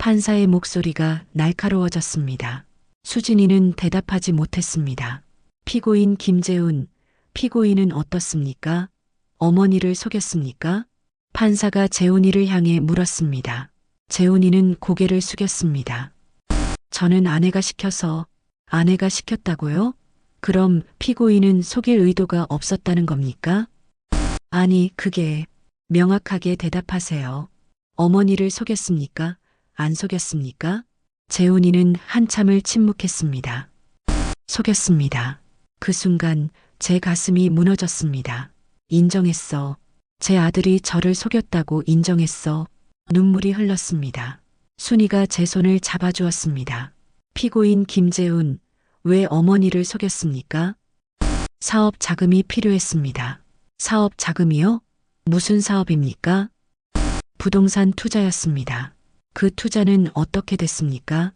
판사의 목소리가 날카로워졌습니다. 수진이는 대답하지 못했습니다. 피고인 김재훈, 피고인은 어떻습니까? 어머니를 속였습니까? 판사가 재훈이를 향해 물었습니다. 재훈이는 고개를 숙였습니다. 저는 아내가 시켰다고요? 그럼 피고인은 속일 의도가 없었다는 겁니까? 아니, 그게 명확하게 대답하세요. 어머니를 속였습니까? 안 속였습니까? 재훈이는 한참을 침묵했습니다. 속였습니다. 그 순간 제 가슴이 무너졌습니다. 인정했어. 제 아들이 저를 속였다고 인정했어. 눈물이 흘렀습니다. 순이가 제 손을 잡아주었습니다. 피고인 김재훈, 왜 어머니를 속였습니까? 사업 자금이 필요했습니다. 사업 자금이요? 무슨 사업입니까? 부동산 투자였습니다. 그 투자는 어떻게 됐습니까?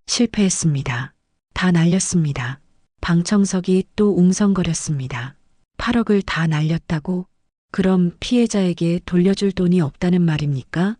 실패했습니다. 다 날렸습니다. 방청석이 또 웅성거렸습니다. 8억을 다 날렸다고? 그럼 피해자에게 돌려줄 돈이 없다는 말입니까?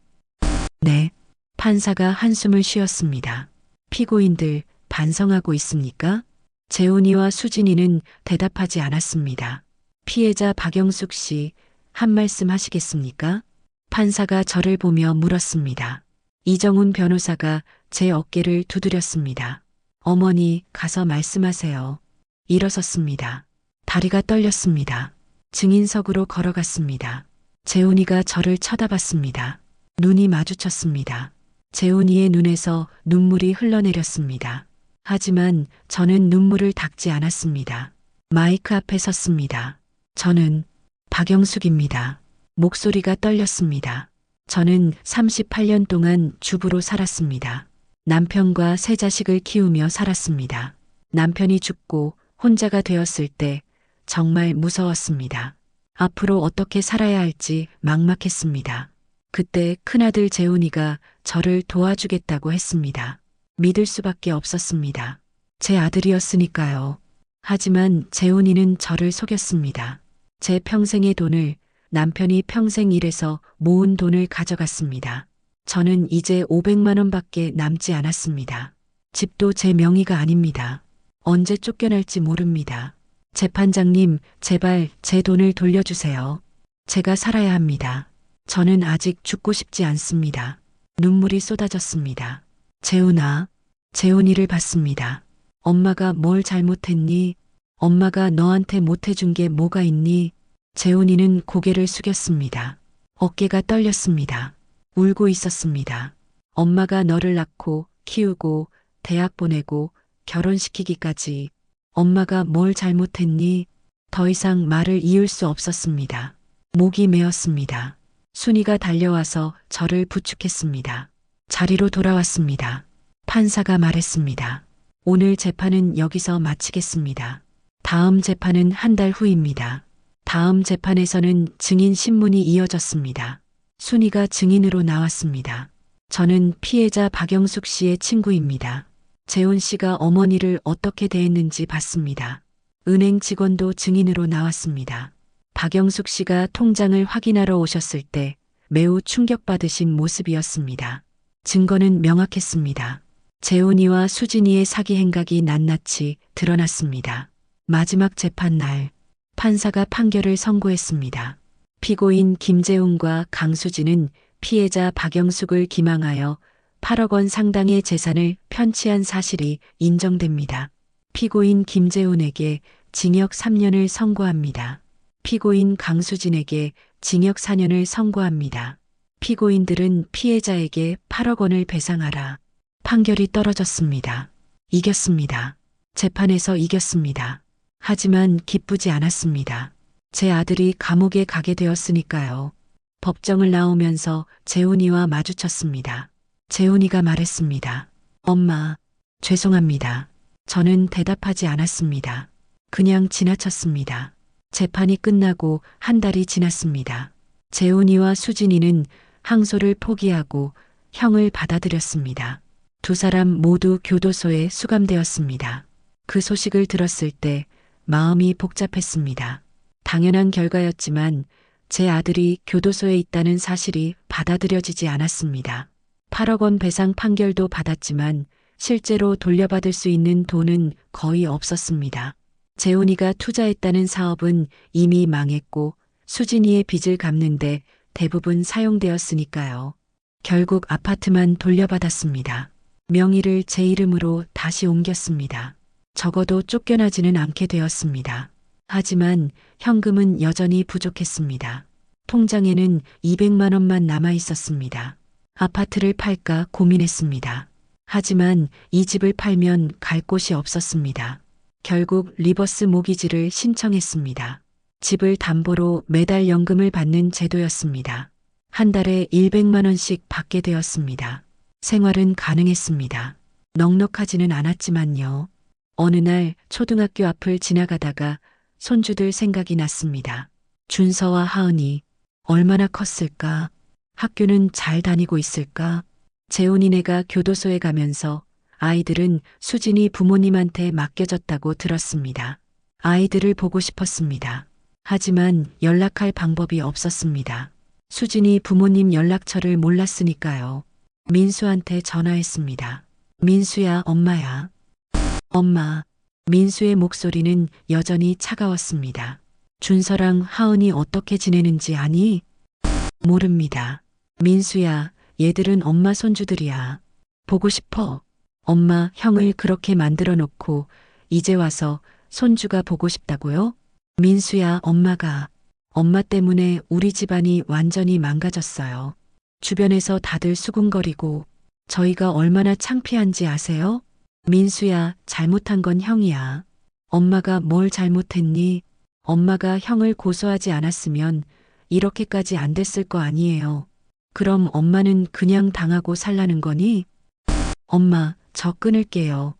네. 판사가 한숨을 쉬었습니다. 피고인들 반성하고 있습니까? 재훈이와 수진이는 대답하지 않았습니다. 피해자 박영숙 씨, 한 말씀 하시겠습니까? 판사가 저를 보며 물었습니다. 이정훈 변호사가 제 어깨를 두드렸습니다. 어머니, 가서 말씀하세요. 일어섰습니다. 다리가 떨렸습니다. 증인석으로 걸어갔습니다. 재훈이가 저를 쳐다봤습니다. 눈이 마주쳤습니다. 재훈이의 눈에서 눈물이 흘러내렸습니다. 하지만 저는 눈물을 닦지 않았습니다. 마이크 앞에 섰습니다. 저는 박영숙입니다. 목소리가 떨렸습니다. 저는 38년 동안 주부로 살았습니다. 남편과 세 자식을 키우며 살았습니다. 남편이 죽고 혼자가 되었을 때 정말 무서웠습니다. 앞으로 어떻게 살아야 할지 막막했습니다. 그때 큰아들 재훈이가 저를 도와주겠다고 했습니다. 믿을 수밖에 없었습니다. 제 아들이었으니까요. 하지만 재훈이는 저를 속였습니다. 제 평생의 돈을 남편이 평생 일해서 모은 돈을 가져갔습니다. 저는 이제 500만 원밖에 남지 않았습니다. 집도 제 명의가 아닙니다. 언제 쫓겨날지 모릅니다. 재판장님, 제발 제 돈을 돌려주세요. 제가 살아야 합니다. 저는 아직 죽고 싶지 않습니다. 눈물이 쏟아졌습니다. 재훈아, 재훈이를 봤습니다. 엄마가 뭘 잘못했니? 엄마가 너한테 못해준 게 뭐가 있니? 재훈이는 고개를 숙였습니다. 어깨가 떨렸습니다. 울고 있었습니다. 엄마가 너를 낳고 키우고 대학 보내고 결혼시키기까지 엄마가 뭘 잘못했니? 더 이상 말을 이을 수 없었습니다. 목이 메었습니다. 순이가 달려와서 저를 부축했습니다. 자리로 돌아왔습니다. 판사가 말했습니다. 오늘 재판은 여기서 마치겠습니다. 다음 재판은 한 달 후입니다. 다음 재판에서는 증인 신문이 이어졌습니다. 순이가 증인으로 나왔습니다. 저는 피해자 박영숙 씨의 친구입니다. 재훈 씨가 어머니를 어떻게 대했는지 봤습니다. 은행 직원도 증인으로 나왔습니다. 박영숙 씨가 통장을 확인하러 오셨을 때 매우 충격받으신 모습이었습니다. 증거는 명확했습니다. 재훈이와 수진이의 사기 행각이 낱낱이 드러났습니다. 마지막 재판 날, 판사가 판결을 선고했습니다. 피고인 김재훈과 강수진은 피해자 박영숙을 기망하여 8억 원 상당의 재산을 편취한 사실이 인정됩니다. 피고인 김재훈에게 징역 3년을 선고합니다. 피고인 강수진에게 징역 4년을 선고합니다. 피고인들은 피해자에게 8억 원을 배상하라. 판결이 떨어졌습니다. 이겼습니다. 재판에서 이겼습니다. 하지만 기쁘지 않았습니다. 제 아들이 감옥에 가게 되었으니까요. 법정을 나오면서 재훈이와 마주쳤습니다. 재훈이가 말했습니다. 엄마, 죄송합니다. 저는 대답하지 않았습니다. 그냥 지나쳤습니다. 재판이 끝나고 한 달이 지났습니다. 재훈이와 수진이는 항소를 포기하고 형을 받아들였습니다. 두 사람 모두 교도소에 수감되었습니다. 그 소식을 들었을 때 마음이 복잡했습니다. 당연한 결과였지만 제 아들이 교도소에 있다는 사실이 받아들여지지 않았습니다. 8억 원 배상 판결도 받았지만 실제로 돌려받을 수 있는 돈은 거의 없었습니다. 재훈이가 투자했다는 사업은 이미 망했고 수진이의 빚을 갚는데 대부분 사용되었으니까요. 결국 아파트만 돌려받았습니다. 명의를 제 이름으로 다시 옮겼습니다. 적어도 쫓겨나지는 않게 되었습니다. 하지만 현금은 여전히 부족했습니다. 통장에는 200만 원만 남아 있었습니다. 아파트를 팔까 고민했습니다. 하지만 이 집을 팔면 갈 곳이 없었습니다. 결국 리버스 모기지를 신청했습니다. 집을 담보로 매달 연금을 받는 제도였습니다. 한 달에 100만 원씩 받게 되었습니다. 생활은 가능했습니다. 넉넉하지는 않았지만요. 어느 날 초등학교 앞을 지나가다가 손주들 생각이 났습니다. 준서와 하은이 얼마나 컸을까? 학교는 잘 다니고 있을까? 재훈이네가 교도소에 가면서 아이들은 수진이 부모님한테 맡겨졌다고 들었습니다. 아이들을 보고 싶었습니다. 하지만 연락할 방법이 없었습니다. 수진이 부모님 연락처를 몰랐으니까요. 민수한테 전화했습니다. 민수야, 엄마야. 엄마. 민수의 목소리는 여전히 차가웠습니다. 준서랑 하은이 어떻게 지내는지 아니? 모릅니다. 민수야, 얘들은 엄마 손주들이야. 보고 싶어. 엄마, 형을 그렇게 만들어 놓고 이제 와서 손주가 보고 싶다고요? 민수야, 엄마 때문에 우리 집안이 완전히 망가졌어요. 주변에서 다들 수군거리고 저희가 얼마나 창피한지 아세요? 민수야, 잘못한 건 형이야. 엄마가 뭘 잘못했니? 엄마가 형을 고소하지 않았으면 이렇게까지 안 됐을 거 아니에요. 그럼 엄마는 그냥 당하고 살라는 거니? 엄마, 저 끊을게요.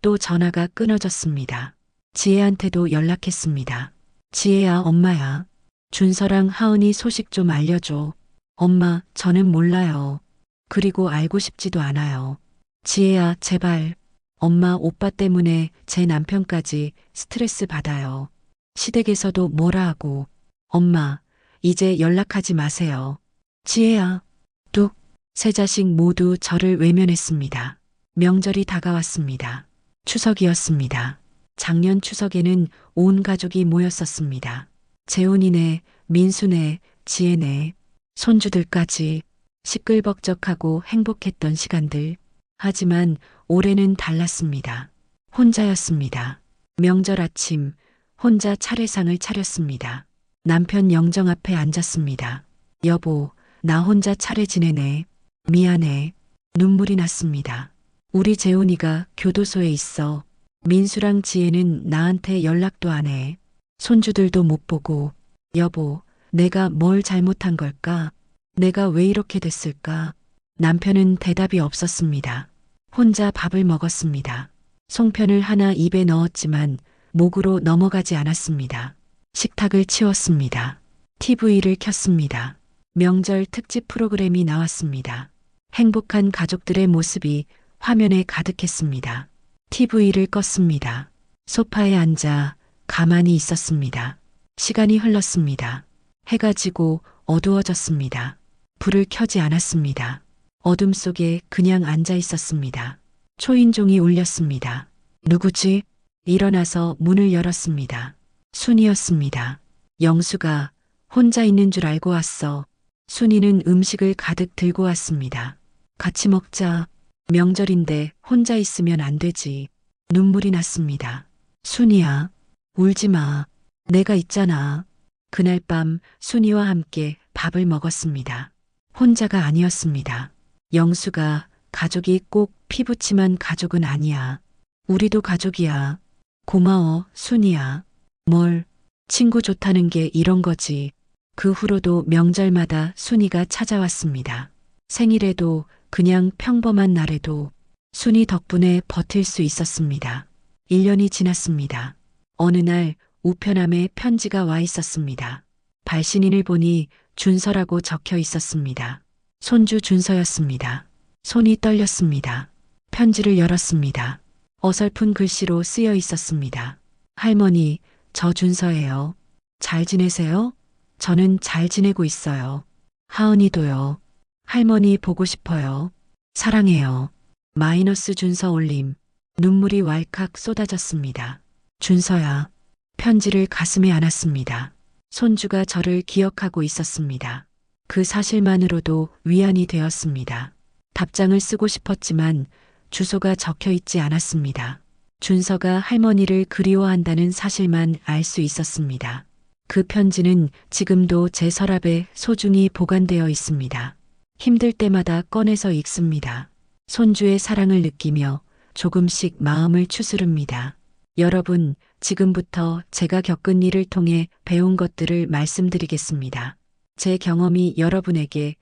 또 전화가 끊어졌습니다. 지혜한테도 연락했습니다. 지혜야, 엄마야. 준서랑 하은이 소식 좀 알려줘. 엄마, 저는 몰라요. 그리고 알고 싶지도 않아요. 지혜야, 제발. 엄마, 오빠 때문에 제 남편까지 스트레스 받아요. 시댁에서도 뭐라 하고. 엄마, 이제 연락하지 마세요. 지혜야. 뚝. 세 자식 모두 저를 외면했습니다. 명절이 다가왔습니다. 추석이었습니다. 작년 추석에는 온 가족이 모였었습니다. 재훈이네, 민수네, 지혜네, 손주들까지 시끌벅적하고 행복했던 시간들. 하지만 올해는 달랐습니다. 혼자였습니다. 명절 아침 혼자 차례상을 차렸습니다. 남편 영정 앞에 앉았습니다. 여보, 나 혼자 차례 지내네. 미안해. 눈물이 났습니다. 우리 재훈이가 교도소에 있어. 민수랑 지혜는 나한테 연락도 안 해. 손주들도 못 보고. 여보, 내가 뭘 잘못한 걸까? 내가 왜 이렇게 됐을까? 남편은 대답이 없었습니다. 혼자 밥을 먹었습니다. 송편을 하나 입에 넣었지만 목으로 넘어가지 않았습니다. 식탁을 치웠습니다. TV를 켰습니다. 명절 특집 프로그램이 나왔습니다. 행복한 가족들의 모습이 화면에 가득했습니다. TV를 껐습니다. 소파에 앉아 가만히 있었습니다. 시간이 흘렀습니다. 해가 지고 어두워졌습니다. 불을 켜지 않았습니다. 어둠 속에 그냥 앉아 있었습니다. 초인종이 울렸습니다. 누구지? 일어나서 문을 열었습니다. 순이었습니다. 영수가 혼자 있는 줄 알고 왔어. 순이는 음식을 가득 들고 왔습니다. 같이 먹자. 명절인데 혼자 있으면 안 되지. 눈물이 났습니다. 순이야, 울지 마. 내가 있잖아. 그날 밤 순이와 함께 밥을 먹었습니다. 혼자가 아니었습니다. 영수가 가족이 꼭 피부치만 가족은 아니야. 우리도 가족이야. 고마워, 순이야. 뭘, 친구 좋다는 게 이런 거지. 그 후로도 명절마다 순이가 찾아왔습니다. 생일에도 그냥 평범한 날에도 순이 덕분에 버틸 수 있었습니다. 1년이 지났습니다. 어느 날 우편함에 편지가 와 있었습니다. 발신인을 보니 준서라고 적혀 있었습니다. 손주 준서였습니다. 손이 떨렸습니다. 편지를 열었습니다. 어설픈 글씨로 쓰여 있었습니다. 할머니, 저 준서예요. 잘 지내세요? 저는 잘 지내고 있어요. 하은이도요. 할머니 보고 싶어요. 사랑해요. 마이너스 준서 올림. 눈물이 왈칵 쏟아졌습니다. 준서야. 편지를 가슴에 안았습니다. 손주가 저를 기억하고 있었습니다. 그 사실만으로도 위안이 되었습니다. 답장을 쓰고 싶었지만 주소가 적혀 있지 않았습니다. 준서가 할머니를 그리워한다는 사실만 알 수 있었습니다. 그 편지는 지금도 제 서랍에 소중히 보관되어 있습니다. 힘들 때마다 꺼내서 읽습니다. 손주의 사랑을 느끼며 조금씩 마음을 추스릅니다. 여러분, 지금부터 제가 겪은 일을 통해 배운 것들을 말씀드리겠습니다. 제 경험이 여러분에게,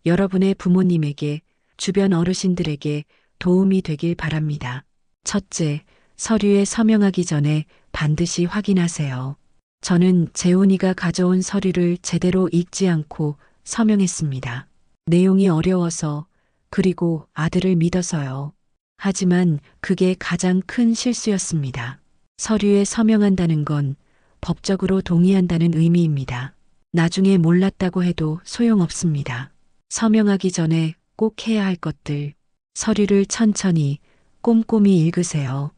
여러분의 부모님에게, 주변 어르신들에게 도움이 되길 바랍니다. 첫째, 서류에 서명하기 전에 반드시 확인하세요. 저는 재훈이가 가져온 서류를 제대로 읽지 않고 서명했습니다. 내용이 어려워서, 그리고 아들을 믿어서요. 하지만 그게 가장 큰 실수였습니다. 서류에 서명한다는 건 법적으로 동의한다는 의미입니다. 나중에 몰랐다고 해도 소용없습니다. 서명하기 전에 꼭 해야 할 것들. 서류를 천천히, 꼼꼼히 읽으세요.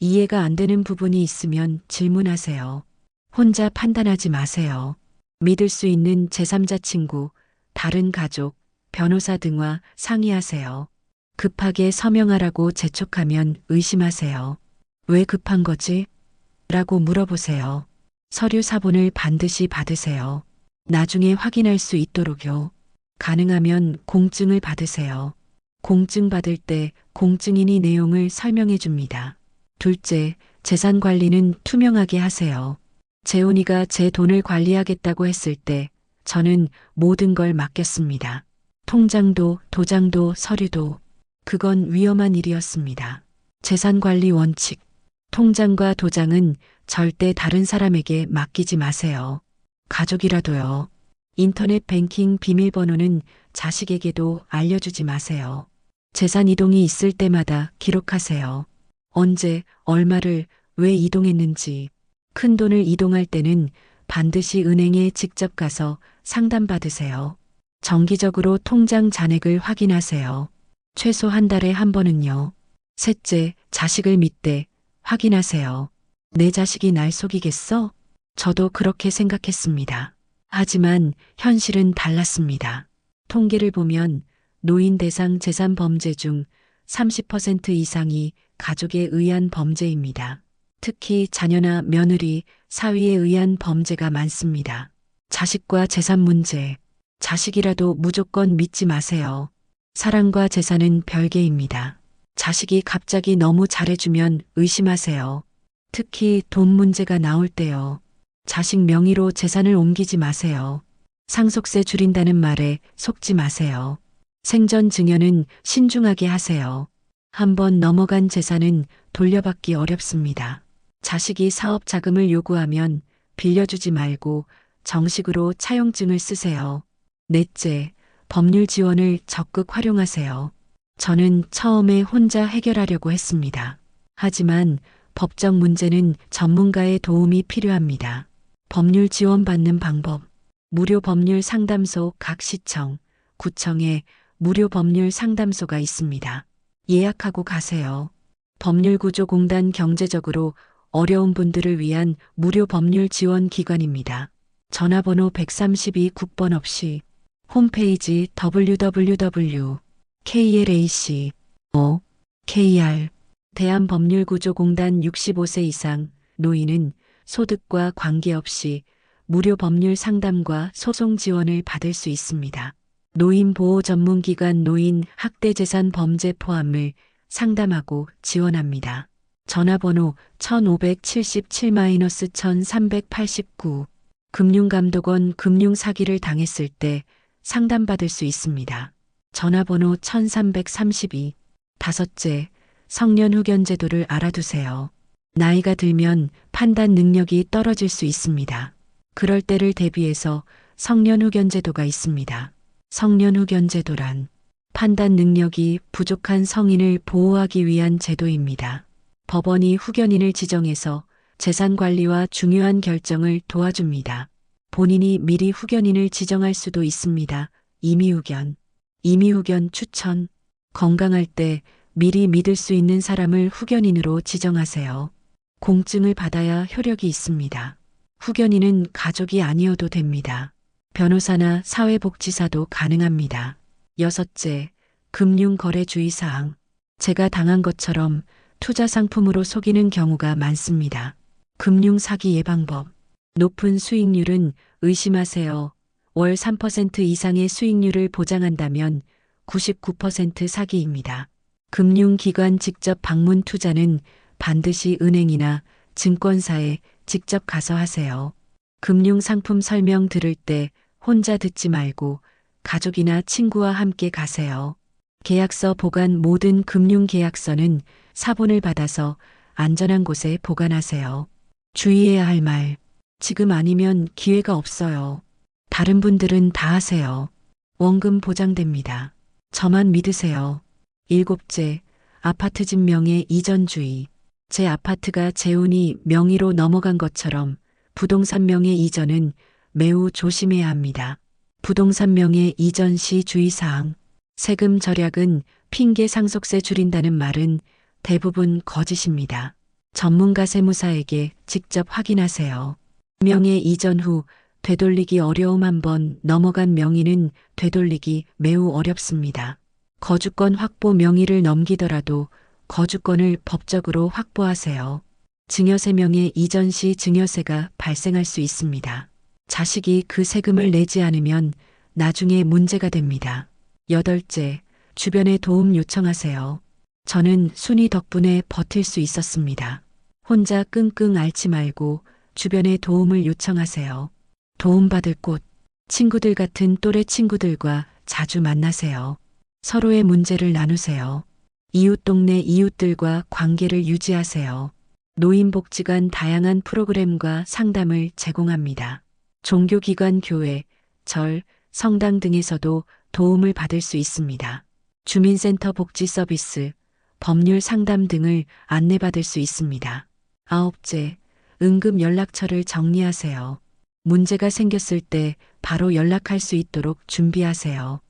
이해가 안 되는 부분이 있으면 질문하세요. 혼자 판단하지 마세요. 믿을 수 있는 제3자 친구, 다른 가족, 변호사 등과 상의하세요. 급하게 서명하라고 재촉하면 의심하세요. 왜 급한 거지? 라고 물어보세요. 서류 사본을 반드시 받으세요. 나중에 확인할 수 있도록요. 가능하면 공증을 받으세요. 공증 받을 때 공증인이 내용을 설명해 줍니다. 둘째, 재산 관리는 투명하게 하세요. 재훈이가 제 돈을 관리하겠다고 했을 때 저는 모든 걸 맡겼습니다. 통장도, 도장도, 서류도. 그건 위험한 일이었습니다. 재산 관리 원칙. 통장과 도장은 절대 다른 사람에게 맡기지 마세요. 가족이라도요. 인터넷 뱅킹 비밀번호는 자식에게도 알려주지 마세요. 재산 이동이 있을 때마다 기록하세요. 언제, 얼마를, 왜 이동했는지. 큰 돈을 이동할 때는 반드시 은행에 직접 가서 상담받으세요. 정기적으로 통장 잔액을 확인하세요. 최소 한 달에 한 번은요. 셋째, 자식을 믿되 확인하세요. 내 자식이 날 속이겠어? 저도 그렇게 생각했습니다. 하지만 현실은 달랐습니다. 통계를 보면 노인 대상 재산 범죄 중 30% 이상이 가족에 의한 범죄입니다. 특히 자녀나 며느리, 사위에 의한 범죄가 많습니다. 자식과 재산 문제. 자식이라도 무조건 믿지 마세요. 사랑과 재산은 별개입니다. 자식이 갑자기 너무 잘해주면 의심하세요. 특히 돈 문제가 나올 때요. 자식 명의로 재산을 옮기지 마세요. 상속세 줄인다는 말에 속지 마세요. 생전 증여는 신중하게 하세요. 한번 넘어간 재산은 돌려받기 어렵습니다. 자식이 사업 자금을 요구하면 빌려주지 말고 정식으로 차용증을 쓰세요. 넷째, 법률 지원을 적극 활용하세요. 저는 처음에 혼자 해결하려고 했습니다. 하지만 법적 문제는 전문가의 도움이 필요합니다. 법률 지원받는 방법. 무료 법률 상담소 각 시청, 구청에 무료 법률 상담소가 있습니다. 예약하고 가세요. 법률구조공단 경제적으로 어려운 분들을 위한 무료 법률 지원 기관입니다. 전화번호 132 국번 없이 홈페이지 www.klac.kr 대한법률구조공단 65세 이상 노인은 소득과 관계없이 무료 법률 상담과 소송 지원을 받을 수 있습니다. 노인보호 전문기관 노인 학대재산 범죄 포함을 상담하고 지원합니다. 전화번호 1577-1389 금융감독원 금융사기를 당했을 때 상담받을 수 있습니다. 전화번호 1332 다섯째, 성년후견 제도를 알아두세요. 나이가 들면 판단 능력이 떨어질 수 있습니다. 그럴 때를 대비해서 성년후견 제도가 있습니다. 성년후견 제도란 판단 능력이 부족한 성인을 보호하기 위한 제도입니다. 법원이 후견인을 지정해서 재산 관리와 중요한 결정을 도와줍니다. 본인이 미리 후견인을 지정할 수도 있습니다. 임의후견. 임의후견 추천. 건강할 때 미리 믿을 수 있는 사람을 후견인으로 지정하세요. 공증을 받아야 효력이 있습니다. 후견인은 가족이 아니어도 됩니다. 변호사나 사회복지사도 가능합니다. 여섯째, 금융거래주의사항. 제가 당한 것처럼 투자 상품으로 속이는 경우가 많습니다. 금융사기 예방법. 높은 수익률은 의심하세요. 월 3% 이상의 수익률을 보장한다면 99% 사기입니다. 금융기관 직접 방문 투자는 반드시 은행이나 증권사에 직접 가서 하세요. 금융상품 설명 들을 때 혼자 듣지 말고 가족이나 친구와 함께 가세요. 계약서 보관. 모든 금융계약서는 사본을 받아서 안전한 곳에 보관하세요. 주의해야 할 말. 지금 아니면 기회가 없어요. 다른 분들은 다 하세요. 원금 보장됩니다. 저만 믿으세요. 일곱째, 아파트 집 명의 이전주의. 제 아파트가 재혼이 명의로 넘어간 것처럼 부동산 명의 이전은 매우 조심해야 합니다. 부동산 명의 이전 시 주의사항. 세금 절약은 핑계. 상속세 줄인다는 말은 대부분 거짓입니다. 전문가 세무사에게 직접 확인하세요. 명의 이전 후 되돌리기 어려움. 한번 넘어간 명의는 되돌리기 매우 어렵습니다. 거주권 확보. 명의를 넘기더라도 거주권을 법적으로 확보하세요. 증여세. 명의 이전 시 증여세가 발생할 수 있습니다. 자식이 그 세금을 내지 않으면 나중에 문제가 됩니다. 여덟째, 주변에 도움 요청하세요. 저는 순이 덕분에 버틸 수 있었습니다. 혼자 끙끙 앓지 말고 주변에 도움을 요청하세요. 도움받을 곳. 친구들. 같은 또래 친구들과 자주 만나세요. 서로의 문제를 나누세요. 이웃. 동네 이웃들과 관계를 유지하세요. 노인복지관. 다양한 프로그램과 상담을 제공합니다. 종교기관, 교회, 절, 성당 등에서도 도움을 받을 수 있습니다. 주민센터 복지 서비스, 법률 상담 등을 안내받을 수 있습니다. 아홉째, 응급 연락처를 정리하세요. 문제가 생겼을 때 바로 연락할 수 있도록 준비하세요.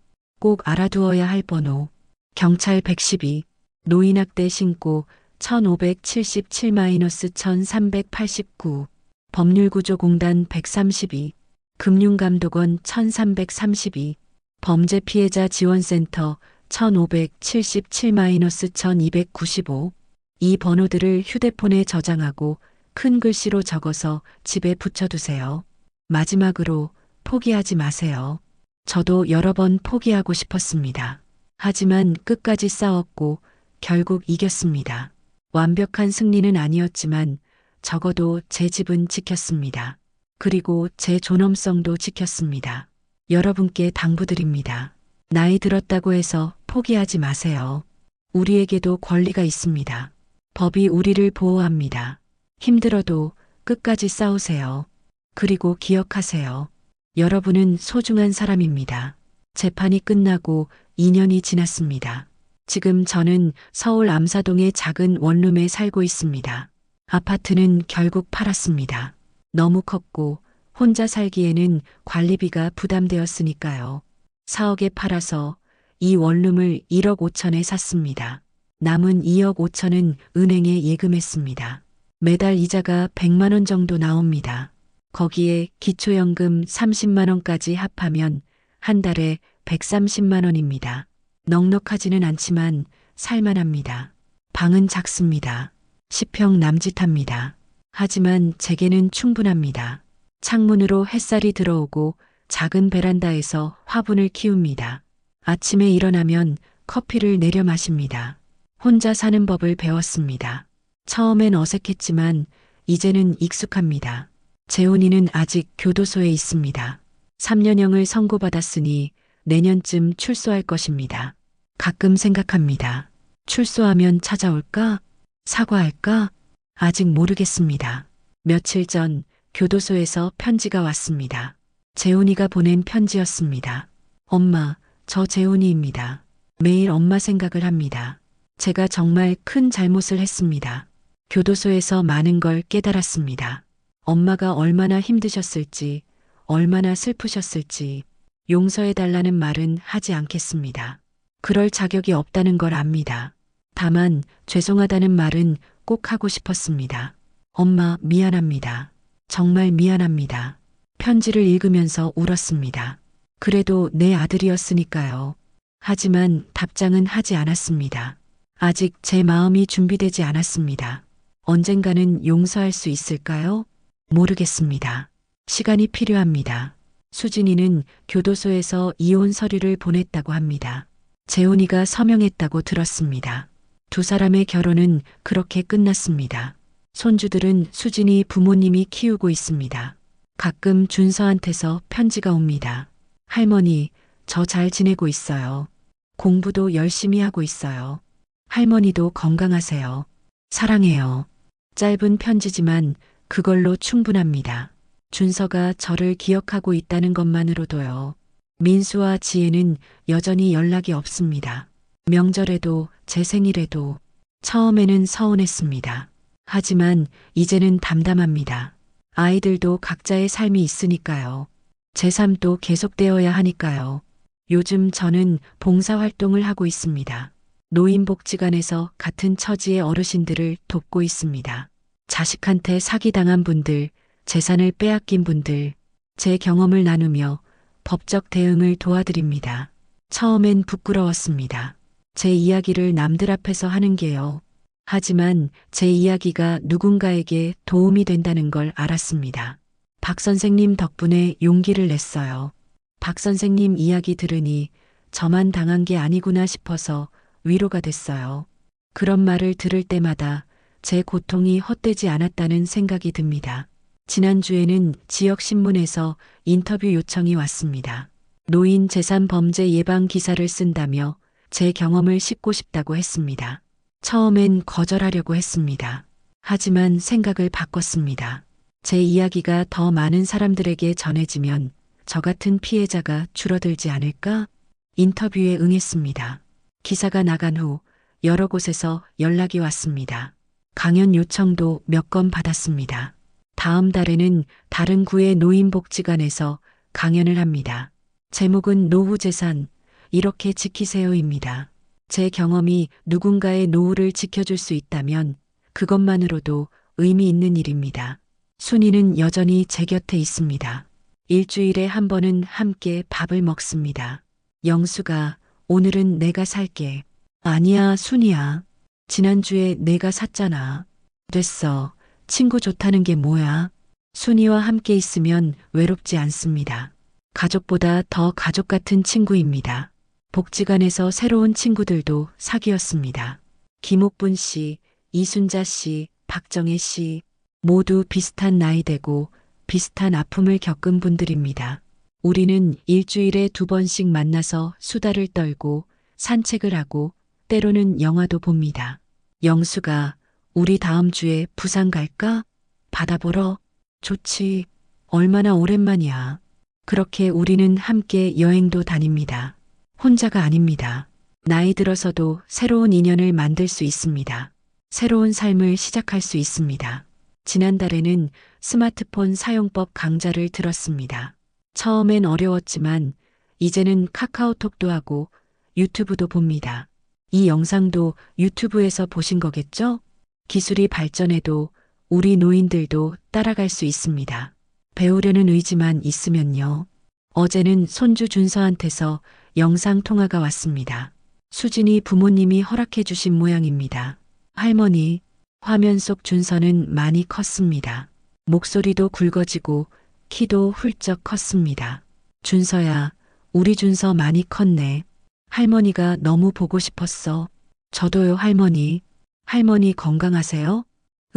꼭 알아두어야 할 번호. 경찰 112, 노인학대 신고 1577-1389, 법률구조공단 132, 금융감독원 1332, 범죄피해자 지원센터 1577-1295. 이 번호들을 휴대폰에 저장하고 큰 글씨로 적어서 집에 붙여두세요. 마지막으로 포기하지 마세요. 저도 여러 번 포기하고 싶었습니다. 하지만 끝까지 싸웠고 결국 이겼습니다. 완벽한 승리는 아니었지만 적어도 제 집은 지켰습니다. 그리고 제 존엄성도 지켰습니다. 여러분께 당부드립니다. 나이 들었다고 해서 포기하지 마세요. 우리에게도 권리가 있습니다. 법이 우리를 보호합니다. 힘들어도 끝까지 싸우세요. 그리고 기억하세요. 여러분은 소중한 사람입니다. 재판이 끝나고 2년이 지났습니다. 지금 저는 서울 암사동의 작은 원룸에 살고 있습니다. 아파트는 결국 팔았습니다. 너무 컸고 혼자 살기에는 관리비가 부담되었으니까요. 4억에 팔아서 이 원룸을 1억 5천에 샀습니다. 남은 2억 5천은 은행에 예금했습니다. 매달 이자가 100만 원 정도 나옵니다. 거기에 기초연금 30만 원까지 합하면 한 달에 130만 원입니다. 넉넉하지는 않지만 살만합니다. 방은 작습니다. 10평 남짓합니다. 하지만 제게는 충분합니다. 창문으로 햇살이 들어오고 작은 베란다에서 화분을 키웁니다. 아침에 일어나면 커피를 내려 마십니다. 혼자 사는 법을 배웠습니다. 처음엔 어색했지만 이제는 익숙합니다. 재혼이는 아직 교도소에 있습니다. 3년형을 선고받았으니 내년쯤 출소할 것입니다. 가끔 생각합니다. 출소하면 찾아올까? 사과할까? 아직 모르겠습니다. 며칠 전 교도소에서 편지가 왔습니다. 재훈이가 보낸 편지였습니다. 엄마, 저 재훈이입니다. 매일 엄마 생각을 합니다. 제가 정말 큰 잘못을 했습니다. 교도소에서 많은 걸 깨달았습니다. 엄마가 얼마나 힘드셨을지, 얼마나 슬프셨을지 용서해달라는 말은 하지 않겠습니다. 그럴 자격이 없다는 걸 압니다. 다만 죄송하다는 말은 꼭 하고 싶었습니다. 엄마, 미안합니다. 정말 미안합니다. 편지를 읽으면서 울었습니다. 그래도 내 아들이었으니까요. 하지만 답장은 하지 않았습니다. 아직 제 마음이 준비되지 않았습니다. 언젠가는 용서할 수 있을까요? 모르겠습니다. 시간이 필요합니다. 수진이는 교도소에서 이혼 서류를 보냈다고 합니다. 재훈이가 서명했다고 들었습니다. 두 사람의 결혼은 그렇게 끝났습니다. 손주들은 수진이 부모님이 키우고 있습니다. 가끔 준서한테서 편지가 옵니다. 할머니, 저 잘 지내고 있어요. 공부도 열심히 하고 있어요. 할머니도 건강하세요. 사랑해요. 짧은 편지지만 그걸로 충분합니다. 준서가 저를 기억하고 있다는 것만으로도요. 민수와 지혜는 여전히 연락이 없습니다. 명절에도 제 생일에도 처음에는 서운했습니다. 하지만 이제는 담담합니다. 아이들도 각자의 삶이 있으니까요. 제 삶도 계속되어야 하니까요. 요즘 저는 봉사활동을 하고 있습니다. 노인복지관에서 같은 처지의 어르신들을 돕고 있습니다. 자식한테 사기당한 분들, 재산을 빼앗긴 분들, 제 경험을 나누며 법적 대응을 도와드립니다. 처음엔 부끄러웠습니다. 제 이야기를 남들 앞에서 하는 게요. 하지만 제 이야기가 누군가에게 도움이 된다는 걸 알았습니다. 박 선생님 덕분에 용기를 냈어요. 박 선생님 이야기 들으니 저만 당한 게 아니구나 싶어서 위로가 됐어요. 그런 말을 들을 때마다 제 고통이 헛되지 않았다는 생각이 듭니다. 지난주에는 지역신문에서 인터뷰 요청이 왔습니다. 노인 재산 범죄 예방 기사를 쓴다며 제 경험을 싣고 싶다고 했습니다. 처음엔 거절하려고 했습니다. 하지만 생각을 바꿨습니다. 제 이야기가 더 많은 사람들에게 전해지면 저 같은 피해자가 줄어들지 않을까? 인터뷰에 응했습니다. 기사가 나간 후 여러 곳에서 연락이 왔습니다. 강연 요청도 몇 건 받았습니다. 다음 달에는 다른 구의 노인복지관에서 강연을 합니다. 제목은 노후재산, 이렇게 지키세요입니다. 제 경험이 누군가의 노후를 지켜줄 수 있다면 그것만으로도 의미 있는 일입니다. 순이는 여전히 제 곁에 있습니다. 일주일에 한 번은 함께 밥을 먹습니다. 영수가 오늘은 내가 살게. 아니야, 순이야. 지난주에 내가 샀잖아. 됐어. 친구 좋다는 게 뭐야? 순이와 함께 있으면 외롭지 않습니다. 가족보다 더 가족 같은 친구입니다. 복지관에서 새로운 친구들도 사귀었습니다. 김옥분 씨, 이순자 씨, 박정혜 씨, 모두 비슷한 나이대고 비슷한 아픔을 겪은 분들입니다. 우리는 일주일에 2번씩 만나서 수다를 떨고 산책을 하고 때로는 영화도 봅니다. 영수가 우리 다음 주에 부산 갈까? 바다 보러? 좋지. 얼마나 오랜만이야. 그렇게 우리는 함께 여행도 다닙니다. 혼자가 아닙니다. 나이 들어서도 새로운 인연을 만들 수 있습니다. 새로운 삶을 시작할 수 있습니다. 지난달에는 스마트폰 사용법 강좌를 들었습니다. 처음엔 어려웠지만 이제는 카카오톡도 하고 유튜브도 봅니다. 이 영상도 유튜브에서 보신 거겠죠? 기술이 발전해도 우리 노인들도 따라갈 수 있습니다. 배우려는 의지만 있으면요. 어제는 손주 준서한테서 영상 통화가 왔습니다. 수진이 부모님이 허락해 주신 모양입니다. 할머니, 화면 속 준서는 많이 컸습니다. 목소리도 굵어지고 키도 훌쩍 컸습니다. 준서야, 우리 준서 많이 컸네. 할머니가 너무 보고 싶었어. 저도요, 할머니. 할머니 건강하세요?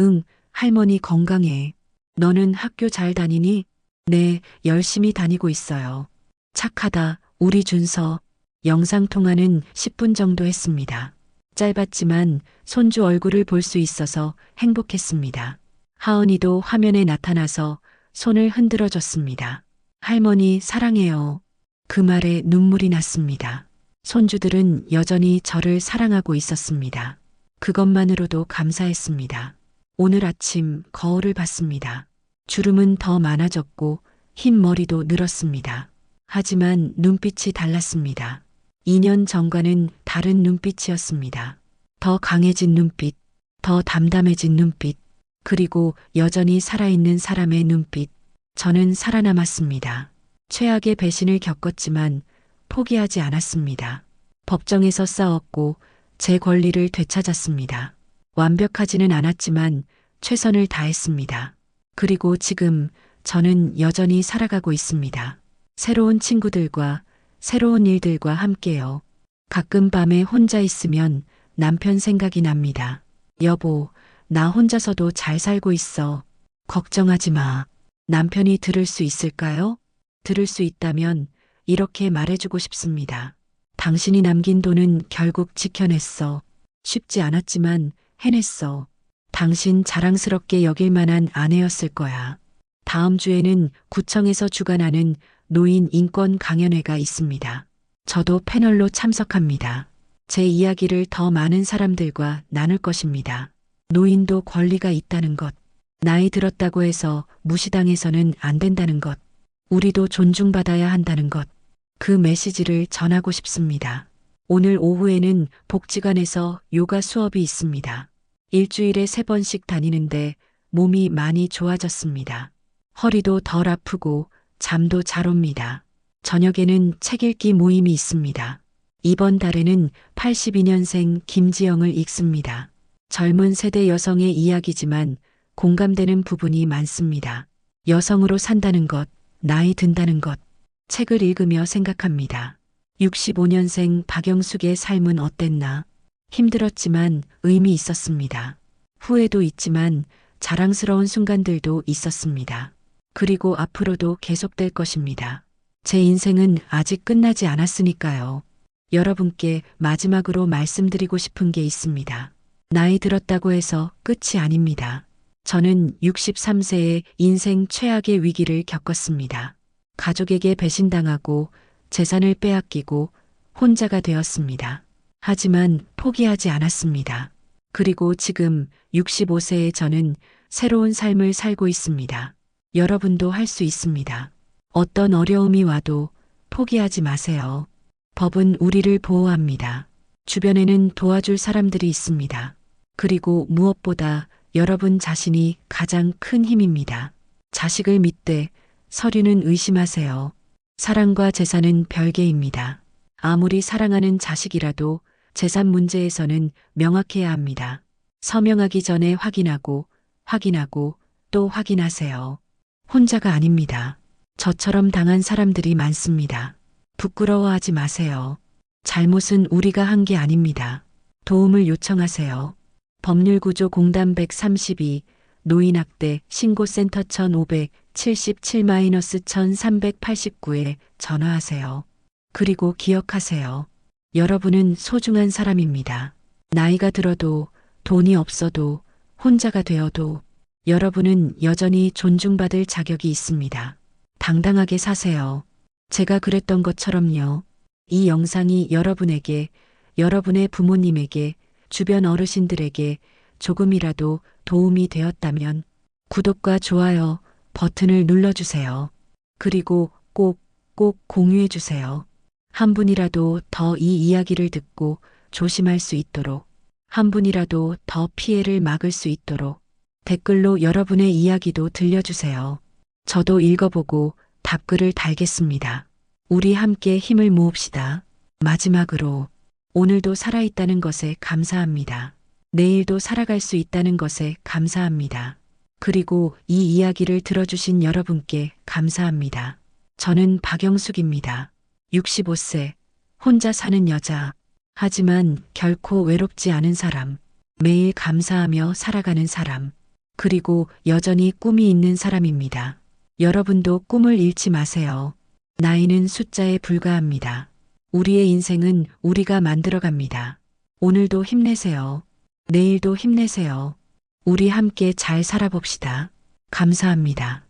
응, 할머니 건강해. 너는 학교 잘 다니니? 네, 열심히 다니고 있어요. 착하다, 우리 준서. 영상통화는 10분 정도 했습니다. 짧았지만 손주 얼굴을 볼 수 있어서 행복했습니다. 하은이도 화면에 나타나서 손을 흔들어 줬습니다. 할머니 사랑해요. 그 말에 눈물이 났습니다. 손주들은 여전히 저를 사랑하고 있었습니다. 그것만으로도 감사했습니다. 오늘 아침 거울을 봤습니다. 주름은 더 많아졌고 흰 머리도 늘었습니다. 하지만 눈빛이 달랐습니다. 2년 전과는 다른 눈빛이었습니다. 더 강해진 눈빛, 더 담담해진 눈빛. 그리고 여전히 살아있는 사람의 눈빛. 저는 살아남았습니다. 최악의 배신을 겪었지만 포기하지 않았습니다. 법정에서 싸웠고 제 권리를 되찾았습니다. 완벽하지는 않았지만 최선을 다했습니다. 그리고 지금 저는 여전히 살아가고 있습니다. 새로운 친구들과 새로운 일들과 함께요. 가끔 밤에 혼자 있으면 남편 생각이 납니다. 여보, 나 혼자서도 잘 살고 있어. 걱정하지 마. 남편이 들을 수 있을까요? 들을 수 있다면 이렇게 말해주고 싶습니다. 당신이 남긴 돈은 결국 지켜냈어. 쉽지 않았지만 해냈어. 당신 자랑스럽게 여길 만한 아내였을 거야. 다음 주에는 구청에서 주관하는 노인 인권 강연회가 있습니다. 저도 패널로 참석합니다. 제 이야기를 더 많은 사람들과 나눌 것입니다. 노인도 권리가 있다는 것. 나이 들었다고 해서 무시당해서는 안 된다는 것. 우리도 존중받아야 한다는 것. 그 메시지를 전하고 싶습니다. 오늘 오후에는 복지관에서 요가 수업이 있습니다. 일주일에 3번씩 다니는데 몸이 많이 좋아졌습니다. 허리도 덜 아프고 잠도 잘 옵니다. 저녁에는 책 읽기 모임이 있습니다. 이번 달에는 82년생 김지영을 읽습니다. 젊은 세대 여성의 이야기지만 공감되는 부분이 많습니다. 여성으로 산다는 것, 나이 든다는 것, 책을 읽으며 생각합니다. 65년생 박영숙의 삶은 어땠나? 힘들었지만 의미 있었습니다. 후회도 있지만 자랑스러운 순간들도 있었습니다. 그리고 앞으로도 계속될 것입니다. 제 인생은 아직 끝나지 않았으니까요. 여러분께 마지막으로 말씀드리고 싶은 게 있습니다. 나이 들었다고 해서 끝이 아닙니다. 저는 63세에 인생 최악의 위기를 겪었습니다. 가족에게 배신당하고 재산을 빼앗기고 혼자가 되었습니다. 하지만 포기하지 않았습니다. 그리고 지금 65세의 저는 새로운 삶을 살고 있습니다. 여러분도 할 수 있습니다. 어떤 어려움이 와도 포기하지 마세요. 법은 우리를 보호합니다. 주변에는 도와줄 사람들이 있습니다. 그리고 무엇보다 여러분 자신이 가장 큰 힘입니다. 자식을 믿되 서류는 의심하세요. 사랑과 재산은 별개입니다. 아무리 사랑하는 자식이라도 재산 문제에서는 명확해야 합니다. 서명하기 전에 확인하고 또 확인하세요. 혼자가 아닙니다. 저처럼 당한 사람들이 많습니다. 부끄러워하지 마세요. 잘못은 우리가 한 게 아닙니다. 도움을 요청하세요. 법률구조공단 132 노인학대 신고센터 1577-1389에 전화하세요. 그리고 기억하세요. 여러분은 소중한 사람입니다. 나이가 들어도 돈이 없어도 혼자가 되어도 여러분은 여전히 존중받을 자격이 있습니다. 당당하게 사세요. 제가 그랬던 것처럼요. 이 영상이 여러분에게, 여러분의 부모님에게, 주변 어르신들에게 조금이라도 도움이 되었다면 구독과 좋아요 버튼을 눌러주세요. 그리고 꼭 공유해주세요. 한 분이라도 더 이 이야기를 듣고 조심할 수 있도록, 한 분이라도 더 피해를 막을 수 있도록 댓글로 여러분의 이야기도 들려주세요. 저도 읽어보고 답글을 달겠습니다. 우리 함께 힘을 모읍시다. 마지막으로 오늘도 살아있다는 것에 감사합니다. 내일도 살아갈 수 있다는 것에 감사합니다. 그리고 이 이야기를 들어주신 여러분께 감사합니다. 저는 박영숙입니다. 65세, 혼자 사는 여자. 하지만 결코 외롭지 않은 사람. 매일 감사하며 살아가는 사람. 그리고 여전히 꿈이 있는 사람입니다. 여러분도 꿈을 잃지 마세요. 나이는 숫자에 불과합니다. 우리의 인생은 우리가 만들어갑니다. 오늘도 힘내세요. 내일도 힘내세요. 우리 함께 잘 살아봅시다. 감사합니다.